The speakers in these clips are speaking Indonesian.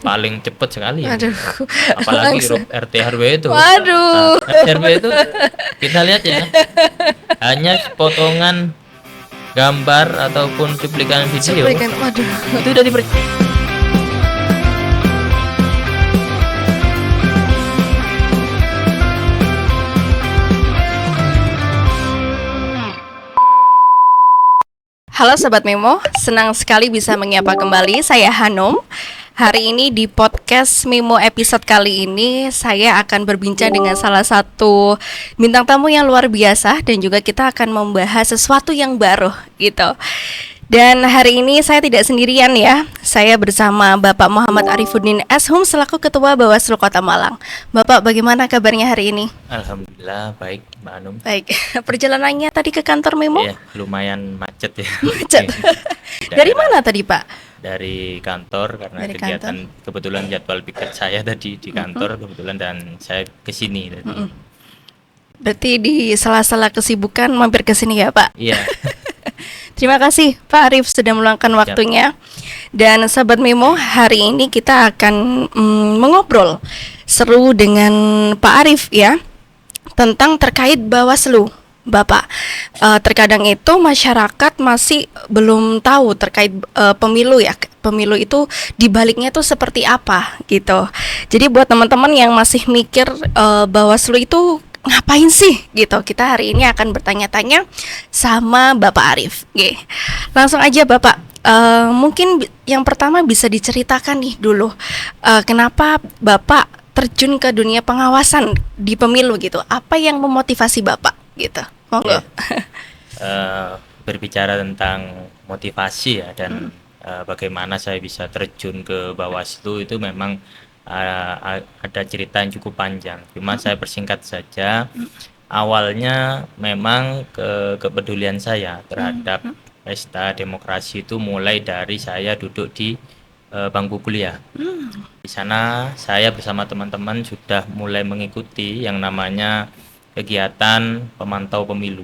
paling cepat sekali ya. Aduh, Apalagi langsung. RT RW itu. Waduh. RT RW itu kita lihat ya, hanya potongan gambar ataupun cuplikan video Cuplikan, waduh. itu udah diper. Halo Sobat Memo, senang sekali bisa menyapa kembali. Saya Hanum. Hari ini di podcast Memo episode kali ini saya akan berbincang dengan salah satu bintang tamu yang luar biasa dan juga kita akan membahas sesuatu yang baru gitu. Dan hari ini saya tidak sendirian ya. Saya bersama Bapak Muhammad Arifuddin Ashum selaku Ketua Bawaslu Kota Malang. Bapak, bagaimana kabarnya hari ini? Alhamdulillah baik, Mbak Anum. Baik. Perjalanannya tadi ke kantor Memo? Iya, lumayan macet ya. Macet. Dari Dari mana tadi, Pak? Dari kantor karena Dari kegiatan kebetulan jadwal piket saya tadi di kantor kebetulan dan saya ke sini tadi. Berarti di sela-sela kesibukan mampir ke sini ya, Pak? Iya. Terima kasih Pak Arif sudah meluangkan waktunya. Dan Sobat Memo, hari ini kita akan mengobrol seru dengan Pak Arif ya, tentang terkait Bawaslu. Bapak, terkadang itu masyarakat masih belum tahu terkait pemilu ya. Pemilu itu dibaliknya tuh seperti apa gitu. Jadi buat teman-teman yang masih mikir Bawaslu itu ngapain sih gitu, kita hari ini akan bertanya-tanya sama Bapak Arif. Oke, langsung aja Bapak. Mungkin yang pertama bisa diceritakan nih dulu, kenapa Bapak terjun ke dunia pengawasan di pemilu gitu? Apa yang memotivasi Bapak gitu? Monggo. Berbicara tentang motivasi ya dan bagaimana saya bisa terjun ke Bawaslu itu memang ada cerita yang cukup panjang. Cuma saya persingkat saja. Awalnya memang kepedulian saya terhadap pesta demokrasi itu mulai dari saya duduk di bangku kuliah. Di sana saya bersama teman-teman sudah mulai mengikuti yang namanya kegiatan pemantau pemilu.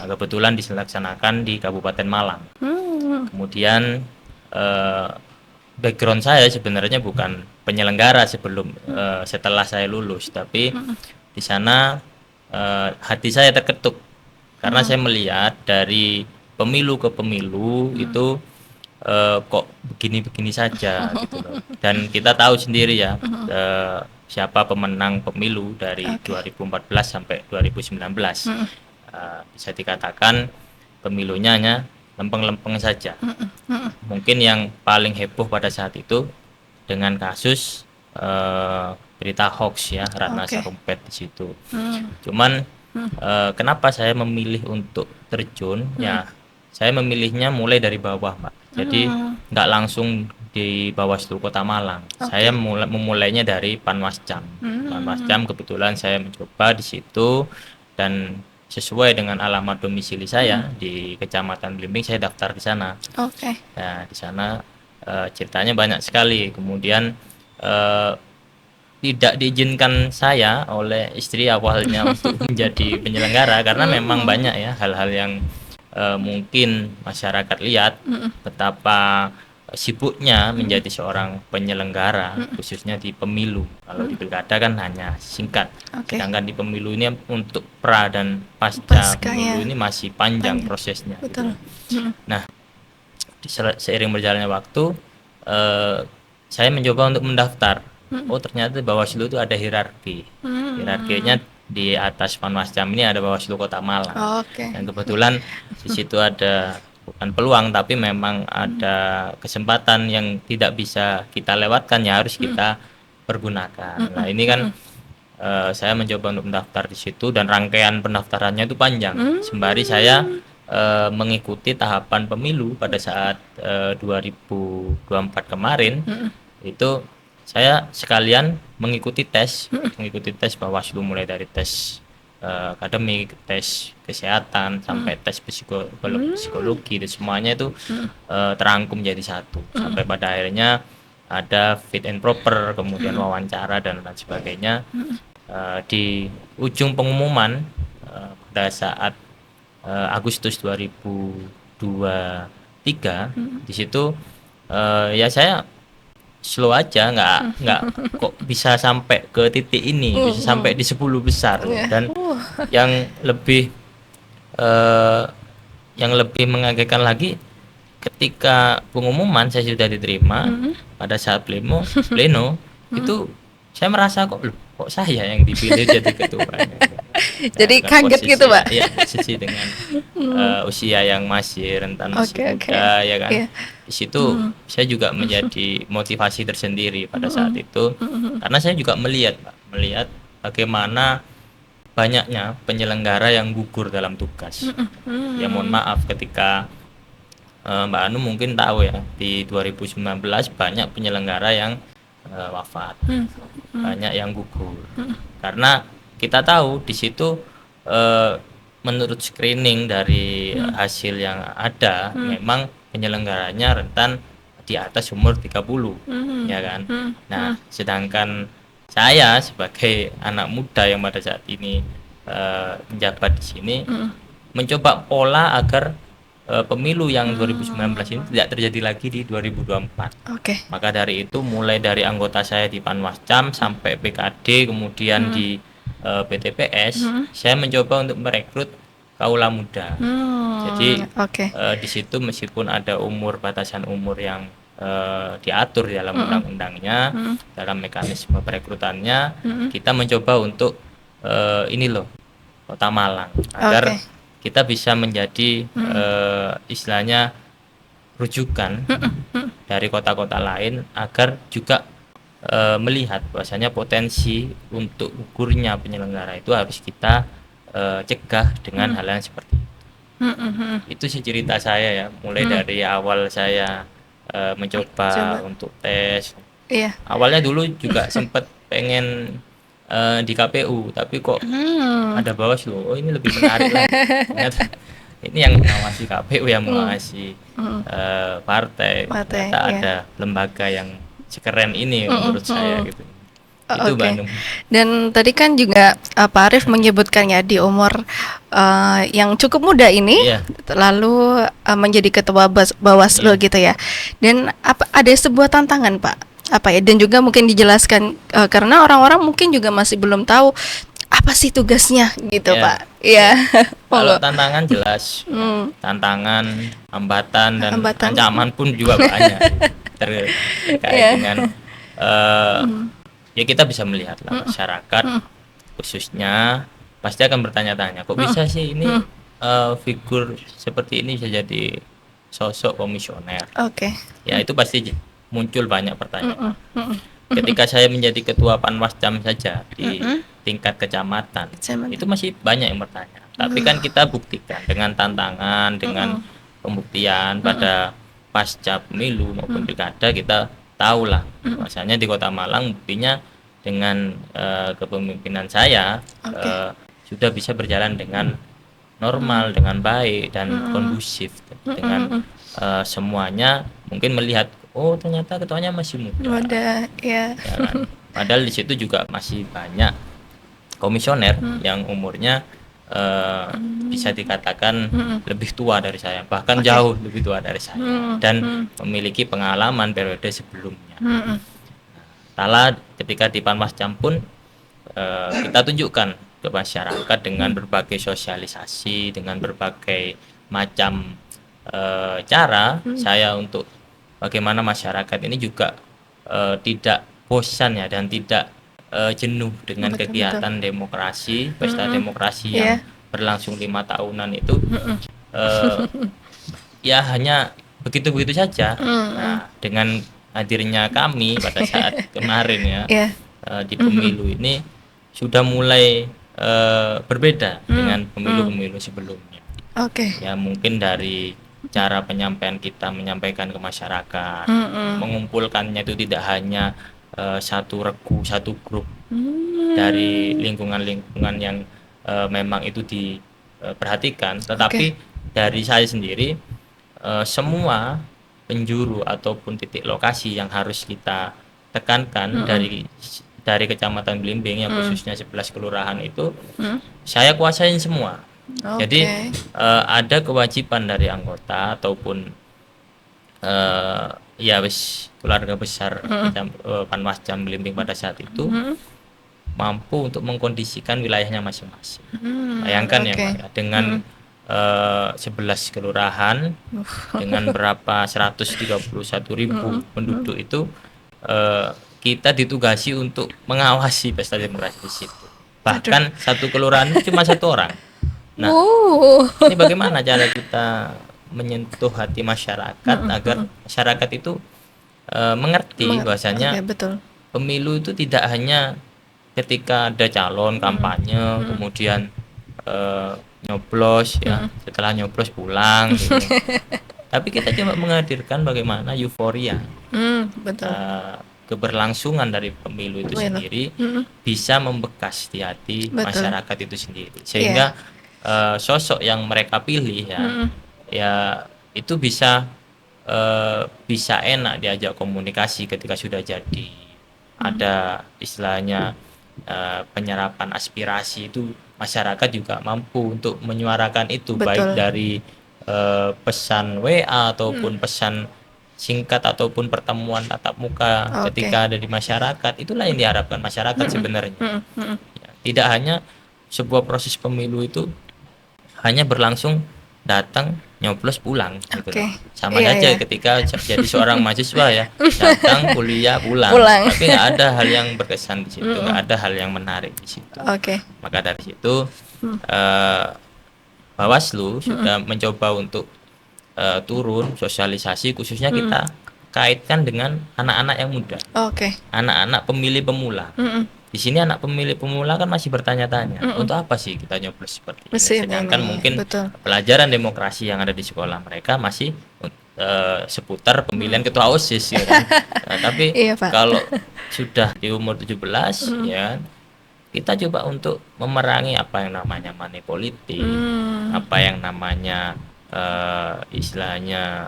Kebetulan dilaksanakan di Kabupaten Malang. Kemudian background saya sebenarnya bukan penyelenggara setelah saya lulus, tapi di sana hati saya terketuk karena saya melihat dari pemilu ke pemilu itu kok begini-begini saja gitu loh. Dan kita tahu sendiri ya siapa pemenang pemilu dari 2014 sampai 2019. Bisa dikatakan pemilunya hanya lempeng-lempeng saja. Mungkin yang paling heboh pada saat itu dengan kasus berita hoax ya, Ratna Sarumpait di situ. Cuman kenapa saya memilih untuk terjun? Ya, saya memilihnya mulai dari bawah, Mbak. Jadi nggak langsung di Bawaslu Kota Malang. Saya memulainya dari Panwascam. Panwascam kebetulan saya mencoba di situ dan sesuai dengan alamat domisili saya di Kecamatan Blimbing, saya daftar di sana. Nah, di sana ceritanya banyak sekali. Kemudian tidak diizinkan saya oleh istri awalnya untuk menjadi penyelenggara karena memang banyak ya hal-hal yang mungkin masyarakat lihat betapa sibuknya menjadi seorang penyelenggara khususnya di pemilu. Kalau di pilkada kan hanya singkat, sedangkan di pemilu ini untuk pra dan pasca pemilu ini masih panjang prosesnya. Betul. Nah, seiring berjalannya waktu saya mencoba untuk mendaftar. Oh, ternyata Bawaslu itu ada hierarki. Hierarkinya di atas Panwascam ini ada Bawaslu Kota Malang. Dan kebetulan di situ ada bukan peluang tapi memang ada kesempatan yang tidak bisa kita lewatkan, ya harus kita pergunakan. Nah, ini kan saya mencoba untuk mendaftar di situ dan rangkaian pendaftarannya itu panjang. Sembari saya mengikuti tahapan pemilu pada saat 2024 kemarin, itu saya sekalian mengikuti tes Bawaslu, mulai dari tes akademik, tes kesehatan, sampai tes psikologi, dan semuanya itu terangkum jadi satu. Sampai pada akhirnya ada fit and proper, kemudian wawancara dan lain sebagainya. Di ujung pengumuman pada saat Agustus 2023 di situ ya saya slow aja, nggak kok bisa sampai ke titik ini, bisa sampai di 10 besar. Dan yang lebih eh, yang lebih mengagetkan lagi, ketika pengumuman saya sudah diterima, pada saat pleno itu saya merasa kok saya yang dipilih jadi ketua. Jadi Dengan kaget posisi gitu, Pak. ya posisi dengan usia yang masih rentan, masih Oke, oke. muda, ya kan. Iya. Di situ saya juga menjadi motivasi tersendiri pada saat itu, karena saya juga melihat, Pak, melihat bagaimana banyaknya penyelenggara yang gugur dalam tugas. Ya mohon maaf, ketika Mbak Anu mungkin tahu ya, di 2019 banyak penyelenggara yang wafat, banyak yang gugur. Karena kita tahu di situ, eh, menurut screening dari hasil yang ada, memang penyelenggaranya rentan di atas umur 30, ya kan. Nah, sedangkan saya sebagai anak muda yang pada saat ini menjabat di sini, mencoba pola agar pemilu yang 2019 ini tidak terjadi lagi di 2024. Oke. Maka dari itu, mulai dari anggota saya di Panwascam sampai PKD, kemudian di PTPS, saya mencoba untuk merekrut kaula muda. Jadi Oke. di situ meskipun ada batasan umur yang diatur di dalam undang-undangnya, dalam mekanisme perekrutannya, kita mencoba untuk ini loh, Kota Malang, agar Oke. kita bisa menjadi istilahnya rujukan dari kota-kota lain, agar juga melihat bahwasanya potensi untuk gugurnya penyelenggara itu harus kita cegah dengan hal yang seperti itu. Itu sih cerita saya ya, mulai dari awal saya mencoba untuk tes. Iya. Awalnya dulu juga sempat pengen di KPU, tapi kok ada Bawaslu, oh ini lebih menarik lagi. Ternyata ini yang mengawasi KPU, yang mengawasi partai. Ternyata iya. ada lembaga yang sekeren ini menurut saya gitu. Itu Oke. Bandung. Dan tadi kan juga Pak Arief menyebutkan ya, di umur yang cukup muda ini, Iya. lalu menjadi ketua Bawaslu gitu ya. Dan ada sebuah tantangan, Pak. Apa ya? Dan juga mungkin dijelaskan karena orang-orang mungkin juga masih belum tahu apa sih tugasnya gitu, Iya. Pak. Iya. Kalau Monggo. tantangan jelas, tantangan, hambatan, dan Hambatan. ancaman pun juga banyak terkait Iya. dengan ya kita bisa melihat lah, masyarakat khususnya pasti akan bertanya-tanya, kok bisa sih ini figur seperti ini bisa jadi sosok komisioner. Oke. Ya itu pasti muncul banyak pertanyaan. Ketika saya menjadi ketua Panwascam saja di tingkat kecamatan, itu masih banyak yang bertanya. Tapi kan kita buktikan dengan tantangan, dengan pembuktian pada pasca pemilu maupun pilkada, kita tahulah bahwasanya di Kota Malang buktinya dengan kepemimpinan saya sudah bisa berjalan dengan normal, dengan baik dan kondusif, dengan semuanya mungkin melihat, oh ternyata ketuanya masih muda. Ya. Ya kan? Padahal di situ juga masih banyak komisioner yang umurnya bisa dikatakan lebih tua dari saya, bahkan jauh lebih tua dari saya, dan memiliki pengalaman periode sebelumnya. Tala ketika di Panwascam pun kita tunjukkan ke masyarakat dengan berbagai sosialisasi, dengan berbagai macam cara saya untuk bagaimana masyarakat ini juga tidak bosan ya, dan tidak jenuh dengan kegiatan demokrasi, pesta demokrasi yang berlangsung 5 tahunan itu ya hanya begitu-begitu saja. Nah, dengan hadirnya kami pada saat kemarin ya di pemilu ini sudah mulai berbeda dengan pemilu-pemilu sebelumnya. Ya mungkin dari cara penyampaian kita menyampaikan ke masyarakat, mengumpulkannya itu tidak hanya satu regu, satu grup dari lingkungan-lingkungan yang memang itu diperhatikan, tetapi dari saya sendiri, semua penjuru ataupun titik lokasi yang harus kita tekankan dari Kecamatan Blimbing yang khususnya 11 kelurahan itu saya kuasain semua. Jadi ada kewajiban dari anggota ataupun ya wis keluarga besar Panwascam Belimbing pada saat itu mampu untuk mengkondisikan wilayahnya masing-masing. Bayangkan ya oke. Mbak ya, dengan 11 kelurahan dengan berapa 131.000 penduduk itu, kita ditugasi untuk mengawasi pesta demokrasi di situ. Bahkan satu kelurahan itu cuma satu orang. Nah, Wow. ini bagaimana cara kita menyentuh hati masyarakat agar masyarakat itu mengerti bahwasanya Oke, betul. pemilu itu tidak hanya ketika ada calon kampanye kemudian nyoblos ya, setelah nyoblos pulang gitu. Tapi kita coba menghadirkan bagaimana euforia Betul. keberlangsungan dari pemilu itu Pemilu. sendiri bisa membekas di hati Betul. masyarakat itu sendiri, sehingga sosok yang mereka pilih ya itu bisa enak diajak komunikasi ketika sudah jadi ada istilahnya penyerapan aspirasi itu, masyarakat juga mampu untuk menyuarakan itu. Betul. Baik dari pesan WA ataupun pesan singkat ataupun pertemuan tatap muka Oke. ketika ada di masyarakat. Itulah yang diharapkan masyarakat sebenarnya. Ya, tidak hanya sebuah proses pemilu itu hanya berlangsung datang nyoblos pulang gitu Oke. loh. Sama Iya, aja iya. ketika jadi seorang mahasiswa ya, datang kuliah pulang. Pulang. Tapi nggak ada hal yang berkesan di situ, nggak ada hal yang menarik di situ. Oke. Maka dari situ Bawaslu sudah mencoba untuk turun sosialisasi, khususnya kita kaitkan dengan anak-anak yang muda, Oke. anak-anak pemilih pemula. Di sini anak pemilih pemula kan masih bertanya-tanya, untuk apa sih kita nyoblos seperti ini? Mesin Sedangkan ini, mungkin betul. pelajaran demokrasi yang ada di sekolah mereka masih seputar pemilihan ketua OSIS ya kan. Nah, tapi Iya, Pak. kalau sudah di umur 17 ya, kita coba untuk memerangi apa yang namanya money politik, apa yang namanya istilahnya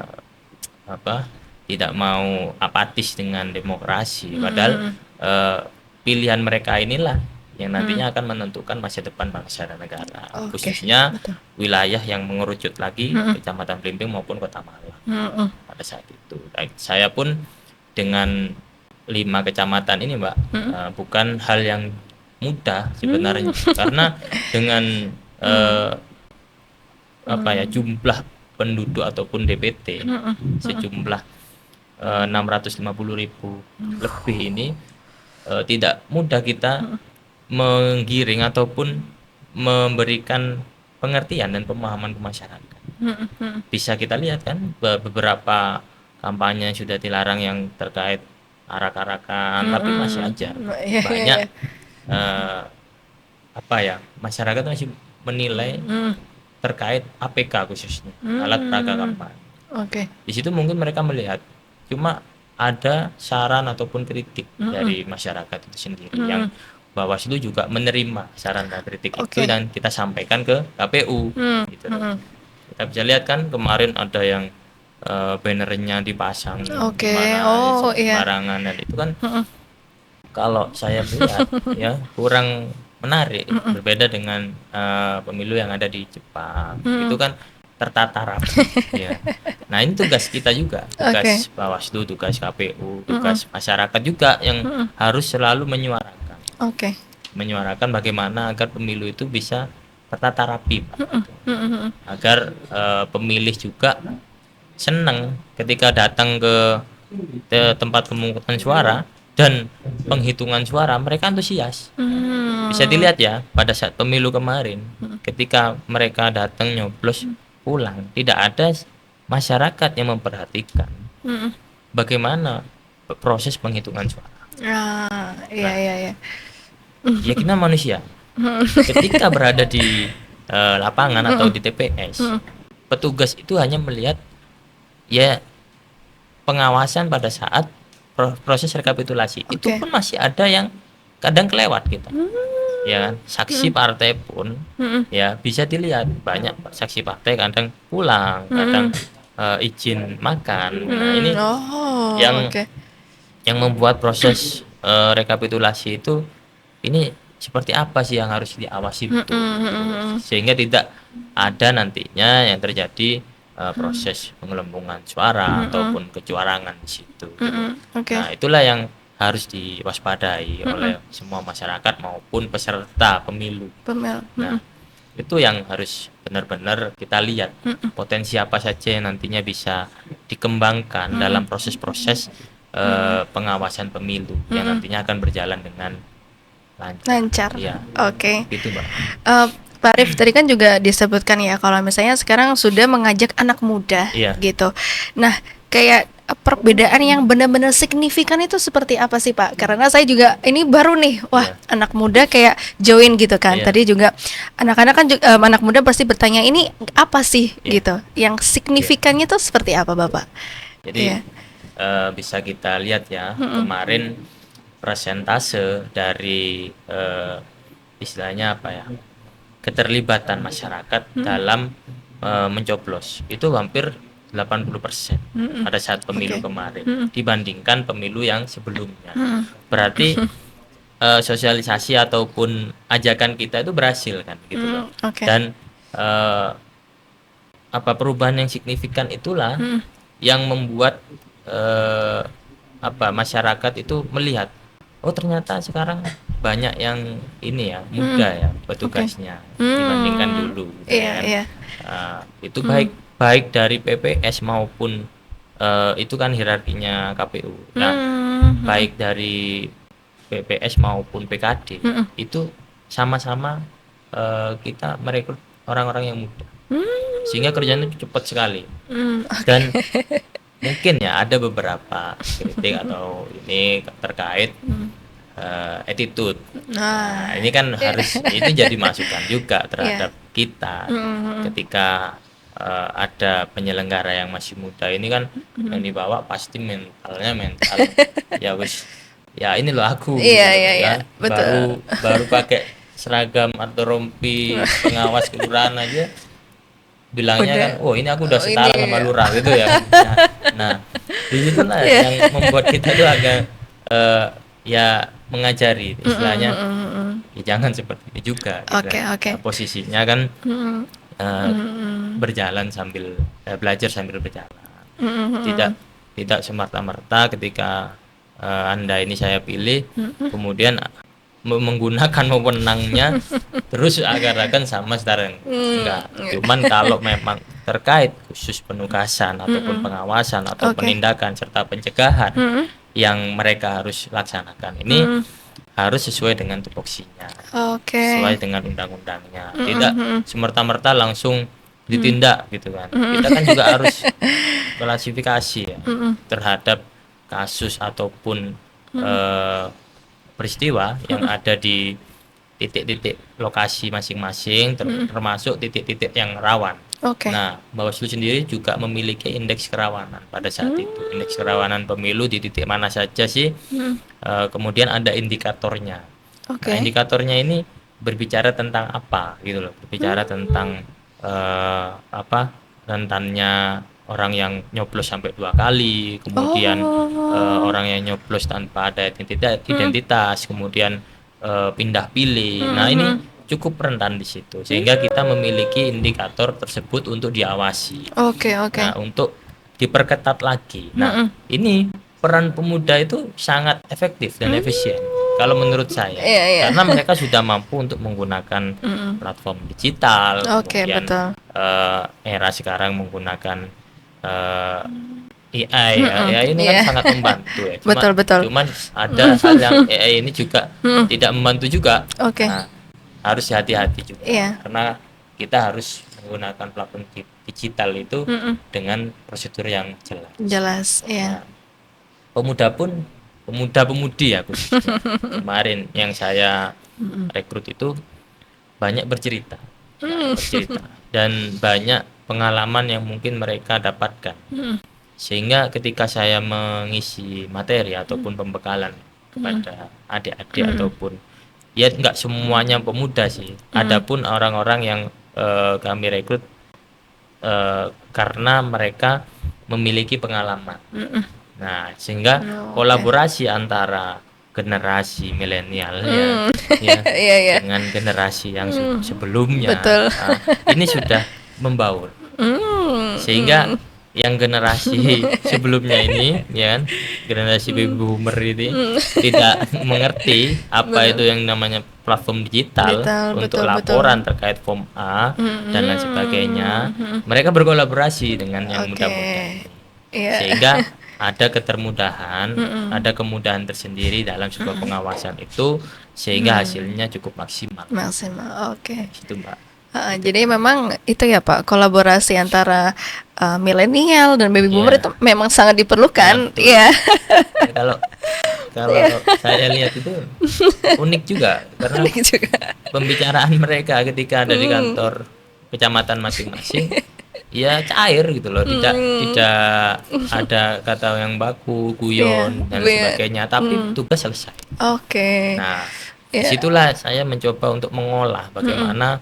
apa, tidak mau apatis dengan demokrasi, padahal pilihan mereka inilah yang nantinya akan menentukan masa depan bangsa dan negara, Oke, khususnya betul. wilayah yang mengerucut lagi Kecamatan Belimbing maupun Kota Malang pada saat itu. Baik, saya pun dengan 5 kecamatan ini Mbak, bukan hal yang mudah sebenarnya, karena dengan apa ya, jumlah penduduk ataupun DPT sejumlah 650.000 lebih ini, tidak mudah kita menggiring ataupun memberikan pengertian dan pemahaman ke masyarakat. Bisa kita lihat kan beberapa kampanye sudah dilarang yang terkait arak-arakan, tapi masih aja Iya, banyak iya. apa ya, masyarakat masih menilai terkait APK khususnya, alat peraga kampanye. Oke. Di situ mungkin mereka melihat cuma ada saran ataupun kritik dari masyarakat itu sendiri, yang Bawaslu juga menerima saran dan kritik itu Oke. dan kita sampaikan ke KPU gitu. Kita bisa lihat kan kemarin ada yang bannernya dipasang Oke. di mana Oh, iya. sembarangan, dan itu kan kalau saya melihat ya kurang menarik, berbeda dengan pemilu yang ada di Jepang. Itu kan tertata rapi ya. Nah, ini tugas kita juga, tugas Bawaslu, tugas KPU, tugas masyarakat juga yang harus selalu menyuarakan. Oke. Menyuarakan bagaimana agar pemilu itu bisa tertata rapi, Pak. Agar pemilih juga senang ketika datang ke tempat pemungutan suara dan penghitungan suara, mereka antusias. Bisa dilihat ya pada saat pemilu kemarin, ketika mereka datang nyoblos pulang, tidak ada masyarakat yang memperhatikan bagaimana proses penghitungan suara. Iya, iya, iya. Ya, kita manusia. Ketika berada di lapangan atau di TPS, petugas itu hanya melihat ya pengawasan pada saat proses rekapitulasi. Itu pun masih ada yang kadang kelewat kita. Ya kan, saksi partai pun ya bisa dilihat, banyak saksi partai kadang pulang, kadang izin makan. Nah, ini yang membuat proses rekapitulasi itu ini seperti apa sih yang harus diawasi betul, sehingga tidak ada nantinya yang terjadi proses penggelembungan suara ataupun kecurangan di situ gitu. Oke. Nah, itulah yang harus diwaspadai oleh semua masyarakat maupun peserta pemilu. Nah, itu yang harus benar-benar kita lihat potensi apa saja yang nantinya bisa dikembangkan dalam proses-proses pengawasan pemilu yang nantinya akan berjalan dengan Lancar. Iya, Oke. gitu Mbak. Pak Arif tadi kan juga disebutkan ya kalau misalnya sekarang sudah mengajak anak muda Iya. gitu. Nah, kayak perbedaan yang benar-benar signifikan itu seperti apa sih Pak? Karena saya juga ini baru nih, wah Iya. anak muda kayak join gitu kan. Iya. Tadi juga anak-anak kan anak muda pasti bertanya ini apa sih Iya. gitu. Yang signifikannya itu seperti apa Bapak? Jadi Iya. bisa kita lihat ya, kemarin persentase dari istilahnya apa ya, keterlibatan masyarakat dalam mencoblos itu hampir 80% pada saat pemilu Oke. kemarin dibandingkan pemilu yang sebelumnya. Berarti sosialisasi ataupun ajakan kita itu berhasil kan gitu loh. Oke. Dan apa perubahan yang signifikan itulah yang membuat apa masyarakat itu melihat, oh ternyata sekarang banyak yang ini ya muda ya petugasnya dibandingkan dulu gitu Iya, kan. iya. Itu baik dari PPS maupun itu kan hierarkinya KPU. Nah, baik dari PPS maupun PKD itu sama-sama kita merekrut orang-orang yang muda, sehingga kerjanya cepat sekali. Dan mungkin ya ada beberapa kritik atau ini terkait attitude. Nah, ini kan harus itu jadi masukan juga terhadap kita ketika ada penyelenggara yang masih muda ini kan yang dibawa pasti mental ya wis ya ini loh aku gitu Iya, loh, iya, iya. ya. Betul. baru pakai seragam atau rompi pengawas kelurahan aja bilangnya Udah. kan, oh ini aku udah Oh, setara ini sama ya. lurah gitu ya. Nah, di situ lah yang membuat kita tuh agak ya mengajari istilahnya, ya jangan seperti itu juga. Gitu Oke, kan. oke. Nah, posisinya kan berjalan sambil belajar sambil berjalan. Tidak semerta-merta ketika Anda ini saya pilih, kemudian menggunakan wewenangnya terus agar-agar sama sekarang enggak. Cuman kalau memang terkait khusus penugasan ataupun pengawasan atau Oke. penindakan serta pencegahan yang mereka harus laksanakan ini harus sesuai dengan tupoksinya, Oke. sesuai dengan undang-undangnya, tidak semerta-merta langsung ditindak gitu kan. Kita kan juga harus klasifikasi ya terhadap kasus ataupun peristiwa yang ada di titik-titik lokasi masing-masing, termasuk titik-titik yang rawan. Oke. Nah, Bawaslu sendiri juga memiliki indeks kerawanan pada saat itu. Indeks kerawanan pemilu di titik mana saja sih? Kemudian ada indikatornya. Oke. Nah, indikatornya ini berbicara tentang apa gitu loh. Berbicara tentang apa? Rentannya orang yang nyoblos sampai 2 kali, kemudian orang yang nyoblos tanpa ada identitas, kemudian pindah pilih. Nah, ini cukup rentan di situ, sehingga kita memiliki indikator tersebut untuk diawasi. Oke. Nah, untuk diperketat lagi. Nah, ini peran pemuda itu sangat efektif dan efisien kalau menurut saya. Iya, iya. Karena mereka sudah mampu untuk menggunakan platform digital, Oke, kemudian betul. era sekarang menggunakan AI ya. AI ini kan Iya. sangat membantu ya. Betul. Cuman ada hal yang AI ini juga tidak membantu juga. Oke. Nah, harus hati-hati juga. Iya. Karena kita harus menggunakan platform digital itu dengan prosedur yang jelas. Jelas, iya. Nah, pemuda-pemudi ya khususnya. Kemarin yang saya rekrut itu banyak bercerita. Dan banyak pengalaman yang mungkin mereka dapatkan. Sehingga ketika saya mengisi materi ataupun pembekalan kepada adik-adik ataupun ya nggak semuanya pemuda sih. Adapun orang-orang yang kami rekrut karena mereka memiliki pengalaman. Nah, sehingga kolaborasi antara generasi milenial ya Iya. dengan generasi yang sebelumnya Betul. ini sudah membaur. Sehingga yang generasi sebelumnya ini, ya kan, generasi baby boomer ini tidak mengerti apa itu yang namanya platform digital untuk laporan terkait form A dan lain sebagainya. Mereka berkolaborasi dengan yang muda-muda, sehingga ada ketermudahan, ada kemudahan tersendiri dalam sebuah pengawasan itu, sehingga hasilnya cukup maksimal. Oke. Itu, Mbak. Jadi memang itu ya Pak, kolaborasi antara milenial dan baby boomer itu memang sangat diperlukan. Iya. Kalau saya lihat itu unik juga, karena pembicaraan mereka ketika ada di kantor kecamatan masing-masing ya cair gitu loh, tidak ada kata yang baku, guyon dan sebagainya, tapi tugas selesai. Nah, disitulah saya mencoba untuk mengolah bagaimana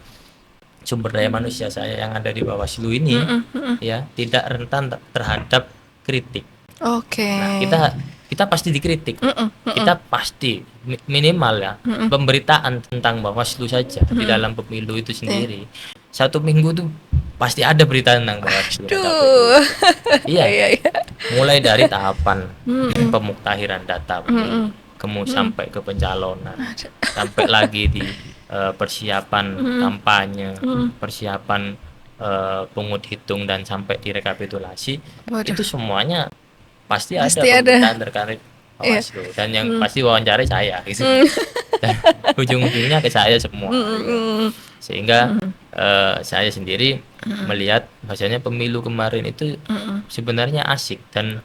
sumber daya manusia saya yang ada di Bawaslu ini ya tidak rentan terhadap kritik. Nah, kita pasti dikritik. Kita pasti minimal ya pemberitaan tentang Bawaslu saja di dalam pemilu itu sendiri. Satu minggu tuh pasti ada berita tentang Bawaslu. Iya. Mulai dari tahapan pemuktahiran data, kemudian sampai ke pencalonan, sampai lagi di persiapan kampanye, persiapan pungut hitung dan sampai di rekapitulasi. Itu semuanya pasti ada pemberitaan terkait Bawaslu, dan yang pasti wawancara saya gitu. Dan ujung-ujungnya ke saya semua gitu. Sehingga saya sendiri melihat bahwasanya pemilu kemarin itu sebenarnya asik, dan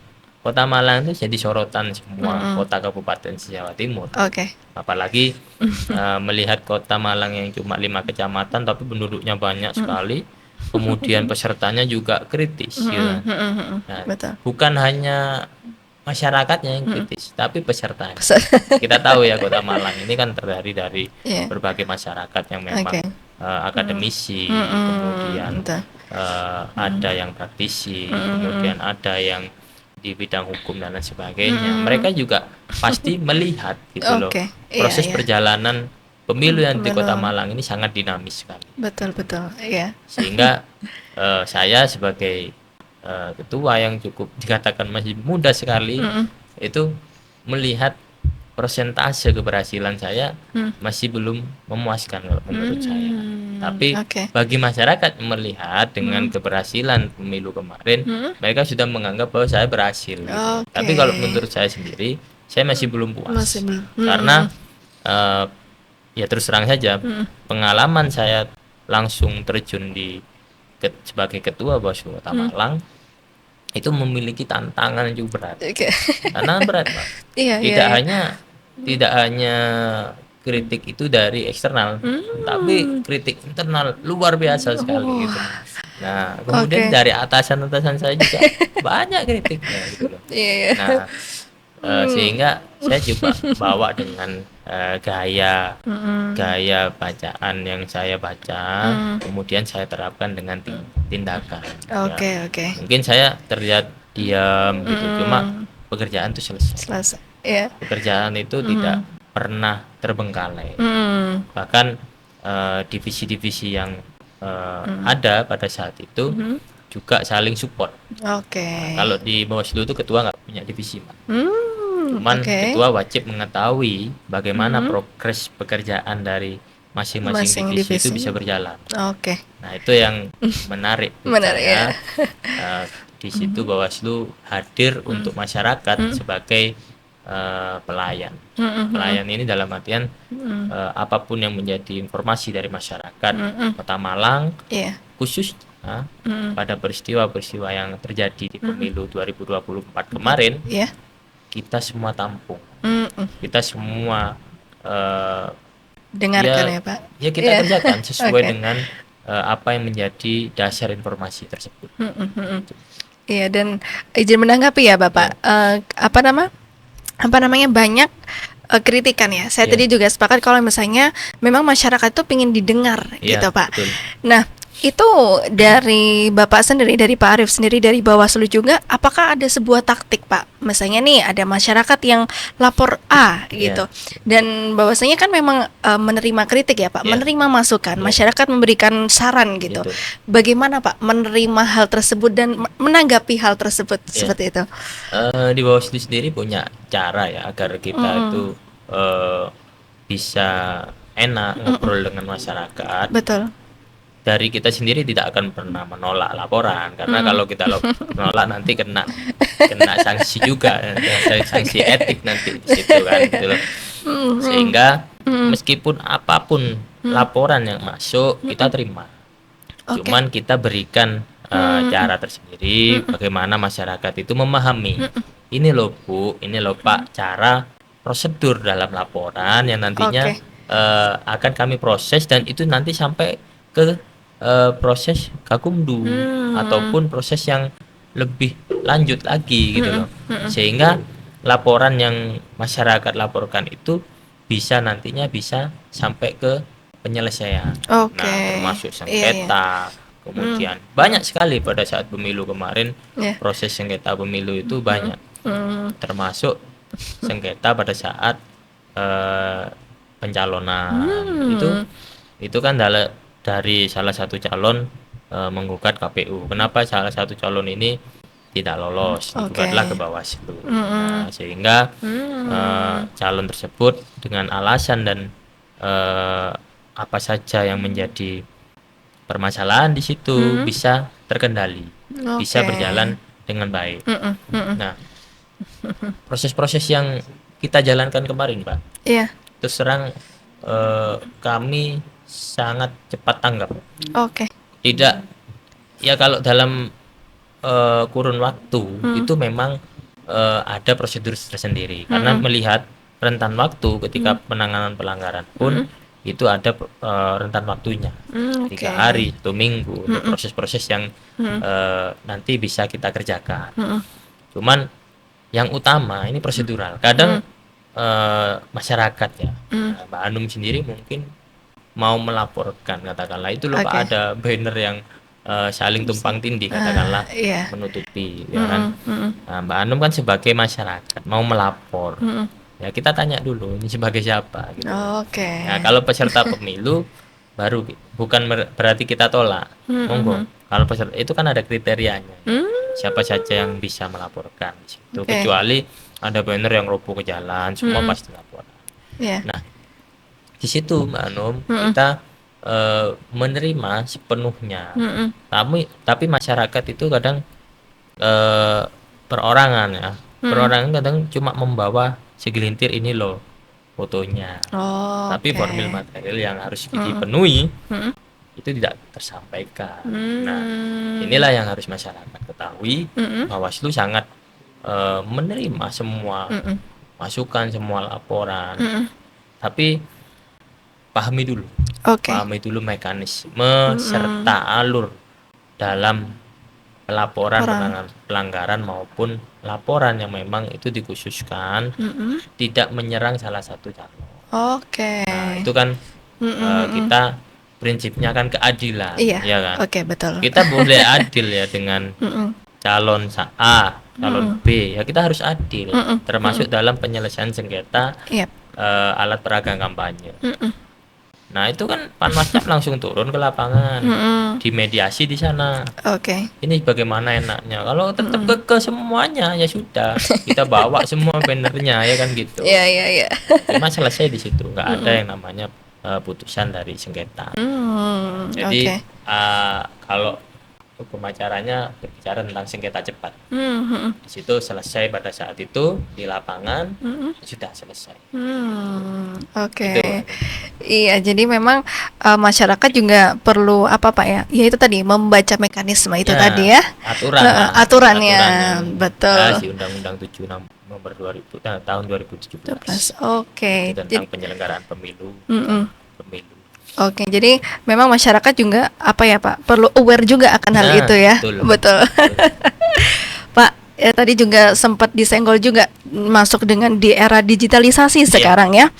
Kota Malang itu jadi sorotan semua kota kabupaten Jawa Timur. Apalagi melihat Kota Malang yang cuma 5 kecamatan tapi penduduknya banyak sekali, kemudian pesertanya juga kritis gitu. Nah, bukan hanya masyarakatnya yang kritis, tapi pesertanya. Kita tahu ya Kota Malang ini kan terdiri dari berbagai masyarakat yang memang akademisi, kemudian ada yang praktisi, kemudian ada yang di bidang hukum dan lain sebagainya. Mereka juga pasti melihat gitu loh, proses perjalanan pemilu yang di Kota Malang ini sangat dinamis sekali. Betul. Iya. Sehingga saya sebagai ketua yang cukup dikatakan masih muda sekali, itu melihat persentase keberhasilan saya masih belum memuaskan kalau menurut saya. Tapi bagi masyarakat melihat dengan keberhasilan pemilu kemarin, mereka sudah menganggap bahwa saya berhasil gitu. Tapi kalau menurut saya sendiri, saya masih belum puas. Karena ya terus terang saja, pengalaman saya langsung terjun sebagai ketua Bawaslu Kota Malang itu memiliki tantangan yang cukup berat. Tantangan berat, Pak. Tidak hanya kritik itu dari eksternal, tapi kritik internal luar biasa sekali gitu. Nah, kemudian dari atasan-atasan saya juga banyak kritiknya gitu loh. Nah, sehingga saya coba bawa dengan gaya bacaan yang saya baca, kemudian saya terapkan dengan tindakan. Mungkin saya terlihat diam gitu, cuma pekerjaan itu selesai. Pekerjaan itu tidak pernah terbengkalai. Bahkan divisi-divisi yang ada pada saat itu juga saling support. Kalau di Bawaslu itu ketua nggak punya divisi, Pak. Cuman ketua wajib mengetahui bagaimana progres pekerjaan dari masing-masing divisi itu bisa berjalan. Nah, itu yang menarik. Ya. Di situ Bawaslu hadir untuk masyarakat sebagai pelayan. Pelayan ini dalam artian apapun yang menjadi informasi dari masyarakat Kota Malang, khusus pada peristiwa-peristiwa yang terjadi di pemilu 2024 kemarin, kita semua tampung, kita semua dengarkan ya Pak. Ya kita kerjakan sesuai dengan apa yang menjadi dasar informasi tersebut. Iya, dan izin menanggapi ya Bapak, apa namanya banyak kritikan ya. Saya tadi juga sepakat kalau misalnya memang masyarakat itu ingin didengar gitu Pak. Betul. Nah, Itu dari Bapak sendiri, dari Pak Arief sendiri, dari Bawaslu juga, apakah ada sebuah taktik, Pak? Misalnya nih ada masyarakat yang lapor A Iya. gitu, dan bahwasanya kan memang menerima kritik ya, Pak, Iya. menerima masukan, Iya. masyarakat memberikan saran gitu. Gitu. Bagaimana, Pak, menerima hal tersebut dan menanggapi hal tersebut Iya. seperti itu? Di Bawaslu sendiri punya cara ya agar kita itu bisa enak ngobrol dengan masyarakat. Betul. Dari kita sendiri tidak akan pernah menolak laporan, karena kalau kita menolak nanti kena sanksi juga, sanksi etik nanti di situ kan, gitu loh. Sehingga meskipun apapun laporan yang masuk kita terima. Oke. Cuman kita berikan cara tersendiri bagaimana masyarakat itu memahami. Ini loh Bu, ini loh Pak, cara prosedur dalam laporan yang nantinya Oke. akan kami proses, dan itu nanti sampai ke proses Gakumdu ataupun proses yang lebih lanjut lagi gitu loh. Sehingga laporan yang masyarakat laporkan itu bisa nantinya bisa sampai ke penyelesaian. Oke. Nah, termasuk Iya, sengketa, kemudian banyak sekali pada saat pemilu kemarin, Iya. proses sengketa pemilu itu banyak. Termasuk sengketa pada saat pencalonan. Itu kan dari salah satu calon menggugat KPU. Kenapa salah satu calon ini tidak lolos? Digugatlah ke Bawaslu. Nah, sehingga calon tersebut dengan alasan dan apa saja yang menjadi permasalahan di situ bisa terkendali, bisa berjalan dengan baik. Nah, proses-proses yang kita jalankan kemarin, Pak, Iya. terus terang kami sangat cepat tanggap. Oke. Tidak, ya kalau dalam kurun waktu itu memang ada prosedur tersendiri, karena melihat rentan waktu ketika penanganan pelanggaran pun itu ada rentan waktunya, 3 hari, 1 minggu untuk proses-proses yang nanti bisa kita kerjakan. Cuman yang utama ini prosedural. Kadang masyarakat ya, Mbak Anum sendiri mungkin mau melaporkan, katakanlah itu loh Pak, ada banner yang saling tumpang tindih, katakanlah Iya. menutupi, ya kan. Nah, Mbak Anum kan sebagai masyarakat mau melapor, ya kita tanya dulu ini sebagai siapa gitu. Oke. Nah, kalau peserta pemilu baru bukan berarti kita tolak, monggo. Kalau peserta itu kan ada kriterianya, siapa saja yang bisa melaporkan di situ. Oke. Kecuali ada banner yang roboh ke jalan, semua pasti laporan. Iya. Nah, di situ Mbak Anum kita menerima sepenuhnya. Tapi masyarakat itu kadang perorangan ya, perorangan kadang cuma membawa segelintir ini loh fotonya, Oh, tapi oke. formil material yang harus dipenuhi itu tidak tersampaikan. Nah, inilah yang harus masyarakat ketahui. Bawaslu sangat menerima semua masukan, semua laporan, tapi pahami dulu, Oke. pahami dulu mekanisme serta alur dalam pelaporan penanganan pelanggaran maupun laporan yang memang itu dikhususkan tidak menyerang salah satu calon. Oke. Nah, itu kan kita prinsipnya kan keadilan, Iya. ya kan. Oke, betul. Kita boleh adil ya dengan calon A, calon B, ya kita harus adil, termasuk dalam penyelesaian sengketa Iya. alat peraga kampanye. Nah, itu kan Panwascap langsung turun ke lapangan, dimediasi di sana. Oke. Ini bagaimana enaknya? Kalau tetap ke semuanya ya sudah, kita bawa semua bannernya ya kan gitu. Iya, iya, iya. Cuma selesai di situ, nggak ada yang namanya putusan dari sengketa. Jadi Oke. kalau hukum acaranya berbicara tentang sengketa cepat, di situ selesai pada saat itu di lapangan sudah selesai. Oke. Gitu. Iya, jadi memang masyarakat juga perlu apa Pak ya? Ya itu tadi membaca mekanisme itu Ya, tadi ya. aturan lah, Aturannya, yang betul. ada di Undang-Undang 76 nomor 2000 tahun 2017 Oke. itu tentang penyelenggaraan pemilu. Pemilu. Oke, jadi memang masyarakat juga apa ya Pak, perlu aware juga akan hal Nah, itu ya. betul. Betul. Pak, tadi juga sempat disenggol juga masuk dengan di era digitalisasi sekarang ya.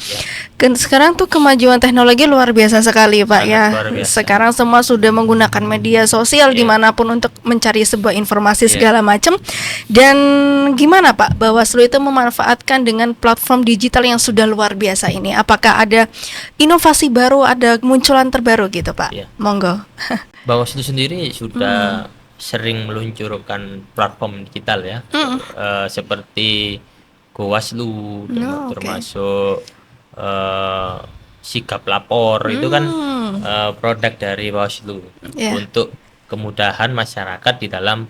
Sekarang tuh kemajuan teknologi luar biasa sekali Pak Sangat ya. luar biasa. Sekarang semua sudah menggunakan media sosial dimanapun untuk mencari sebuah informasi segala macam. Dan gimana Pak Bawaslu itu memanfaatkan dengan platform digital yang sudah luar biasa ini? Apakah ada inovasi baru, ada munculan terbaru gitu Pak? Iya. Monggo. Bawaslu sendiri sudah sering meluncurkan platform digital ya, seperti Gowaslu, termasuk Sikap Lapor, itu kan produk dari Bawaslu untuk kemudahan masyarakat di dalam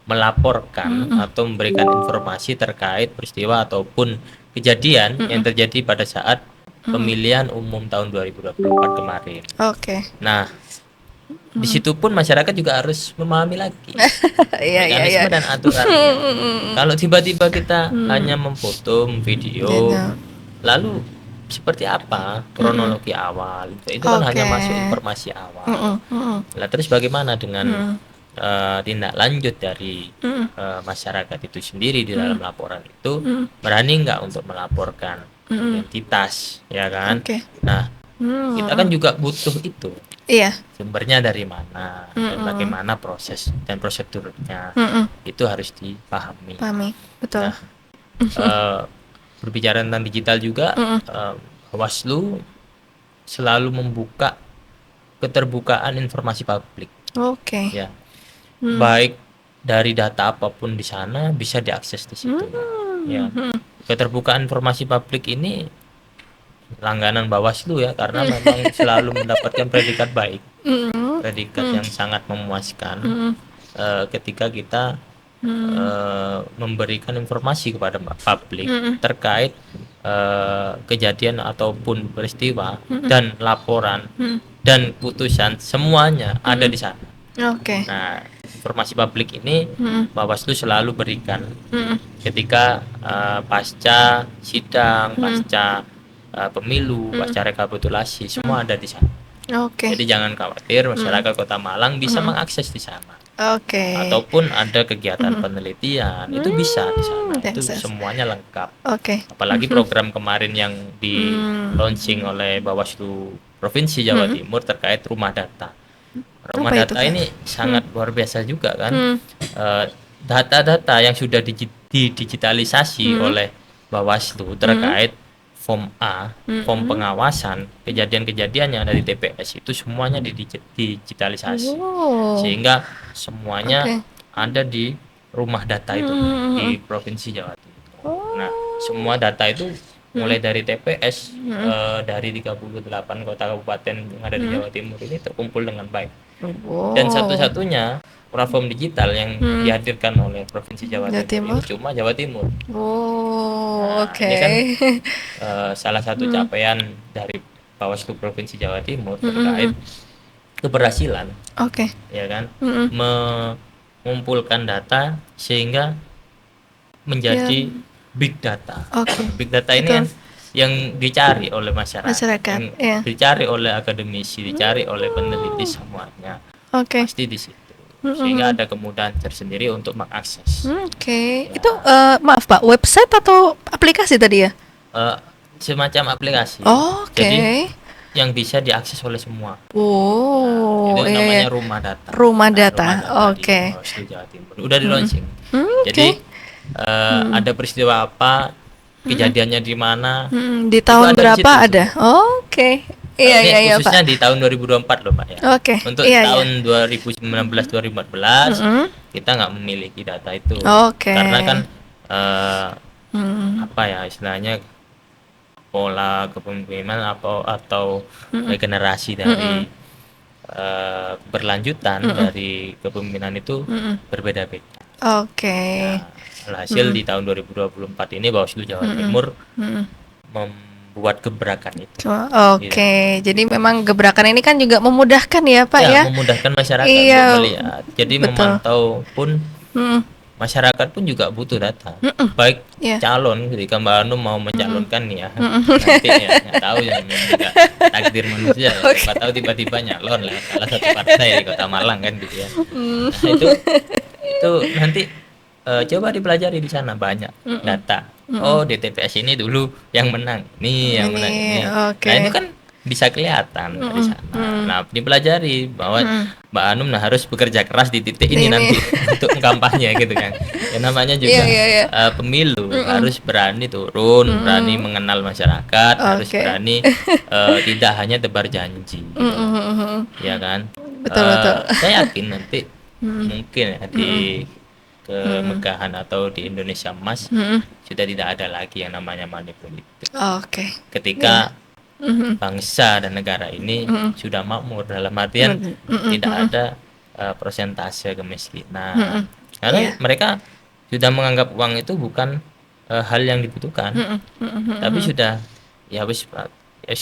melaporkan atau memberikan informasi terkait peristiwa ataupun kejadian yang terjadi pada saat pemilihan umum tahun 2024 kemarin. Nah, di situ pun masyarakat juga harus memahami lagi mekanisme dan aturannya. Kalau tiba-tiba kita hanya memfoto, video, lalu seperti apa kronologi awal, itu kan hanya masuk informasi awal. Lah terus bagaimana dengan tindak lanjut dari masyarakat itu sendiri di dalam laporan itu, berani nggak untuk melaporkan identitas, ya kan? Nah, kita kan juga butuh itu. Sumbernya dari mana dan bagaimana proses dan prosedurnya, itu harus dipahami. Betul. Nah, berbicara tentang digital juga, Bawaslu selalu membuka keterbukaan informasi publik. Ya, baik dari data apapun di sana bisa diakses di situ. Ya, keterbukaan informasi publik ini langganan Bawaslu ya, karena memang selalu mendapatkan predikat baik, predikat yang sangat memuaskan ketika kita memberikan informasi kepada publik terkait kejadian ataupun peristiwa dan laporan dan putusan, semuanya ada di sana. Nah, informasi publik ini Bawaslu selalu berikan ketika pasca sidang, pasca pemilu, pasca rekapitulasi, semua ada di sana. Jadi jangan khawatir, masyarakat Kota Malang bisa mengakses di sana. Ataupun ada kegiatan penelitian, itu bisa di sana. Itu semuanya lengkap. Apalagi program kemarin yang di launching oleh Bawaslu Provinsi Jawa Timur terkait rumah data. Rumah data ini sangat luar biasa juga kan. Data-data yang sudah didigitalisasi oleh Bawaslu terkait form A, form pengawasan, kejadian-kejadian yang ada di TPS itu semuanya digitalisasi, sehingga semuanya ada di rumah data itu di Provinsi Jawa Timur. Nah, semua data itu mulai dari TPS dari 38 kota kabupaten yang ada di Jawa Timur ini terkumpul dengan baik. Dan satu-satunya platform digital yang dihadirkan oleh Provinsi Jawa Timur ini cuma Jawa Timur. Ini kan salah satu capaian dari Bawaslu Provinsi Jawa Timur terkait keberhasilan, ya kan, mengumpulkan data sehingga menjadi big data. Big data ini kan yang dicari oleh masyarakat, yang dicari oleh akademisi, dicari oleh peneliti, semuanya pasti di situ. Sehingga ada kemudahan tersendiri untuk mengakses. Itu maaf Pak, website atau aplikasi tadi ya? Semacam aplikasi. Jadi yang bisa diakses oleh semua. Itu namanya rumah data. Rumah data. Di Bawaslu Jawa Timur. Udah di launching. Jadi ada peristiwa apa, kejadiannya di mana, di tahun berapa ada. Iya khususnya Pak. Di tahun 2024 loh Pak ya. Untuk tahun 2019-2014 kita nggak memiliki data itu. Karena kan apa ya istilahnya, pola kepemimpinan atau regenerasi dari berlanjutan dari kepemimpinan itu berbeda-beda. Hasil di tahun 2024 ini Bawaslu Jawa Timur membuat gebrakan itu. Jadi memang gebrakan ini kan juga memudahkan ya Pak ya. Memudahkan masyarakat untuk melihat. Jadi memantau pun masyarakat pun juga butuh data. Baik calon, ketika Mbak Anu mau mencalonkan nih ya, nanti ya nggak tahu ya, juga takdir manusia. Siapa tahu tiba-tiba nyalon lah salah satu partai di Kota Malang kan gitu ya. Nah, itu nanti coba dipelajari di sana banyak data. Oh, di TPS ini dulu yang menang, ini yang menang ini. Oke. Nah, itu kan bisa kelihatan dari sana. Nah, dipelajari bahwa Mbak Anum harus bekerja keras di titik ini nanti untuk kampanye gitu kan. Ya namanya juga Iya. pemilu harus berani turun, berani mengenal masyarakat, harus Oke. berani tidak hanya tebar janji, gitu. Ya kan? Betul. Saya yakin nanti mungkin ya di kemegahan atau di Indonesia Emas sudah tidak ada lagi yang namanya money politik. Oke. Ketika bangsa dan negara ini sudah makmur, dalam artian tidak ada persentase kemiskinan. Karena mereka sudah menganggap uang itu bukan hal yang dibutuhkan, tapi sudah ya wis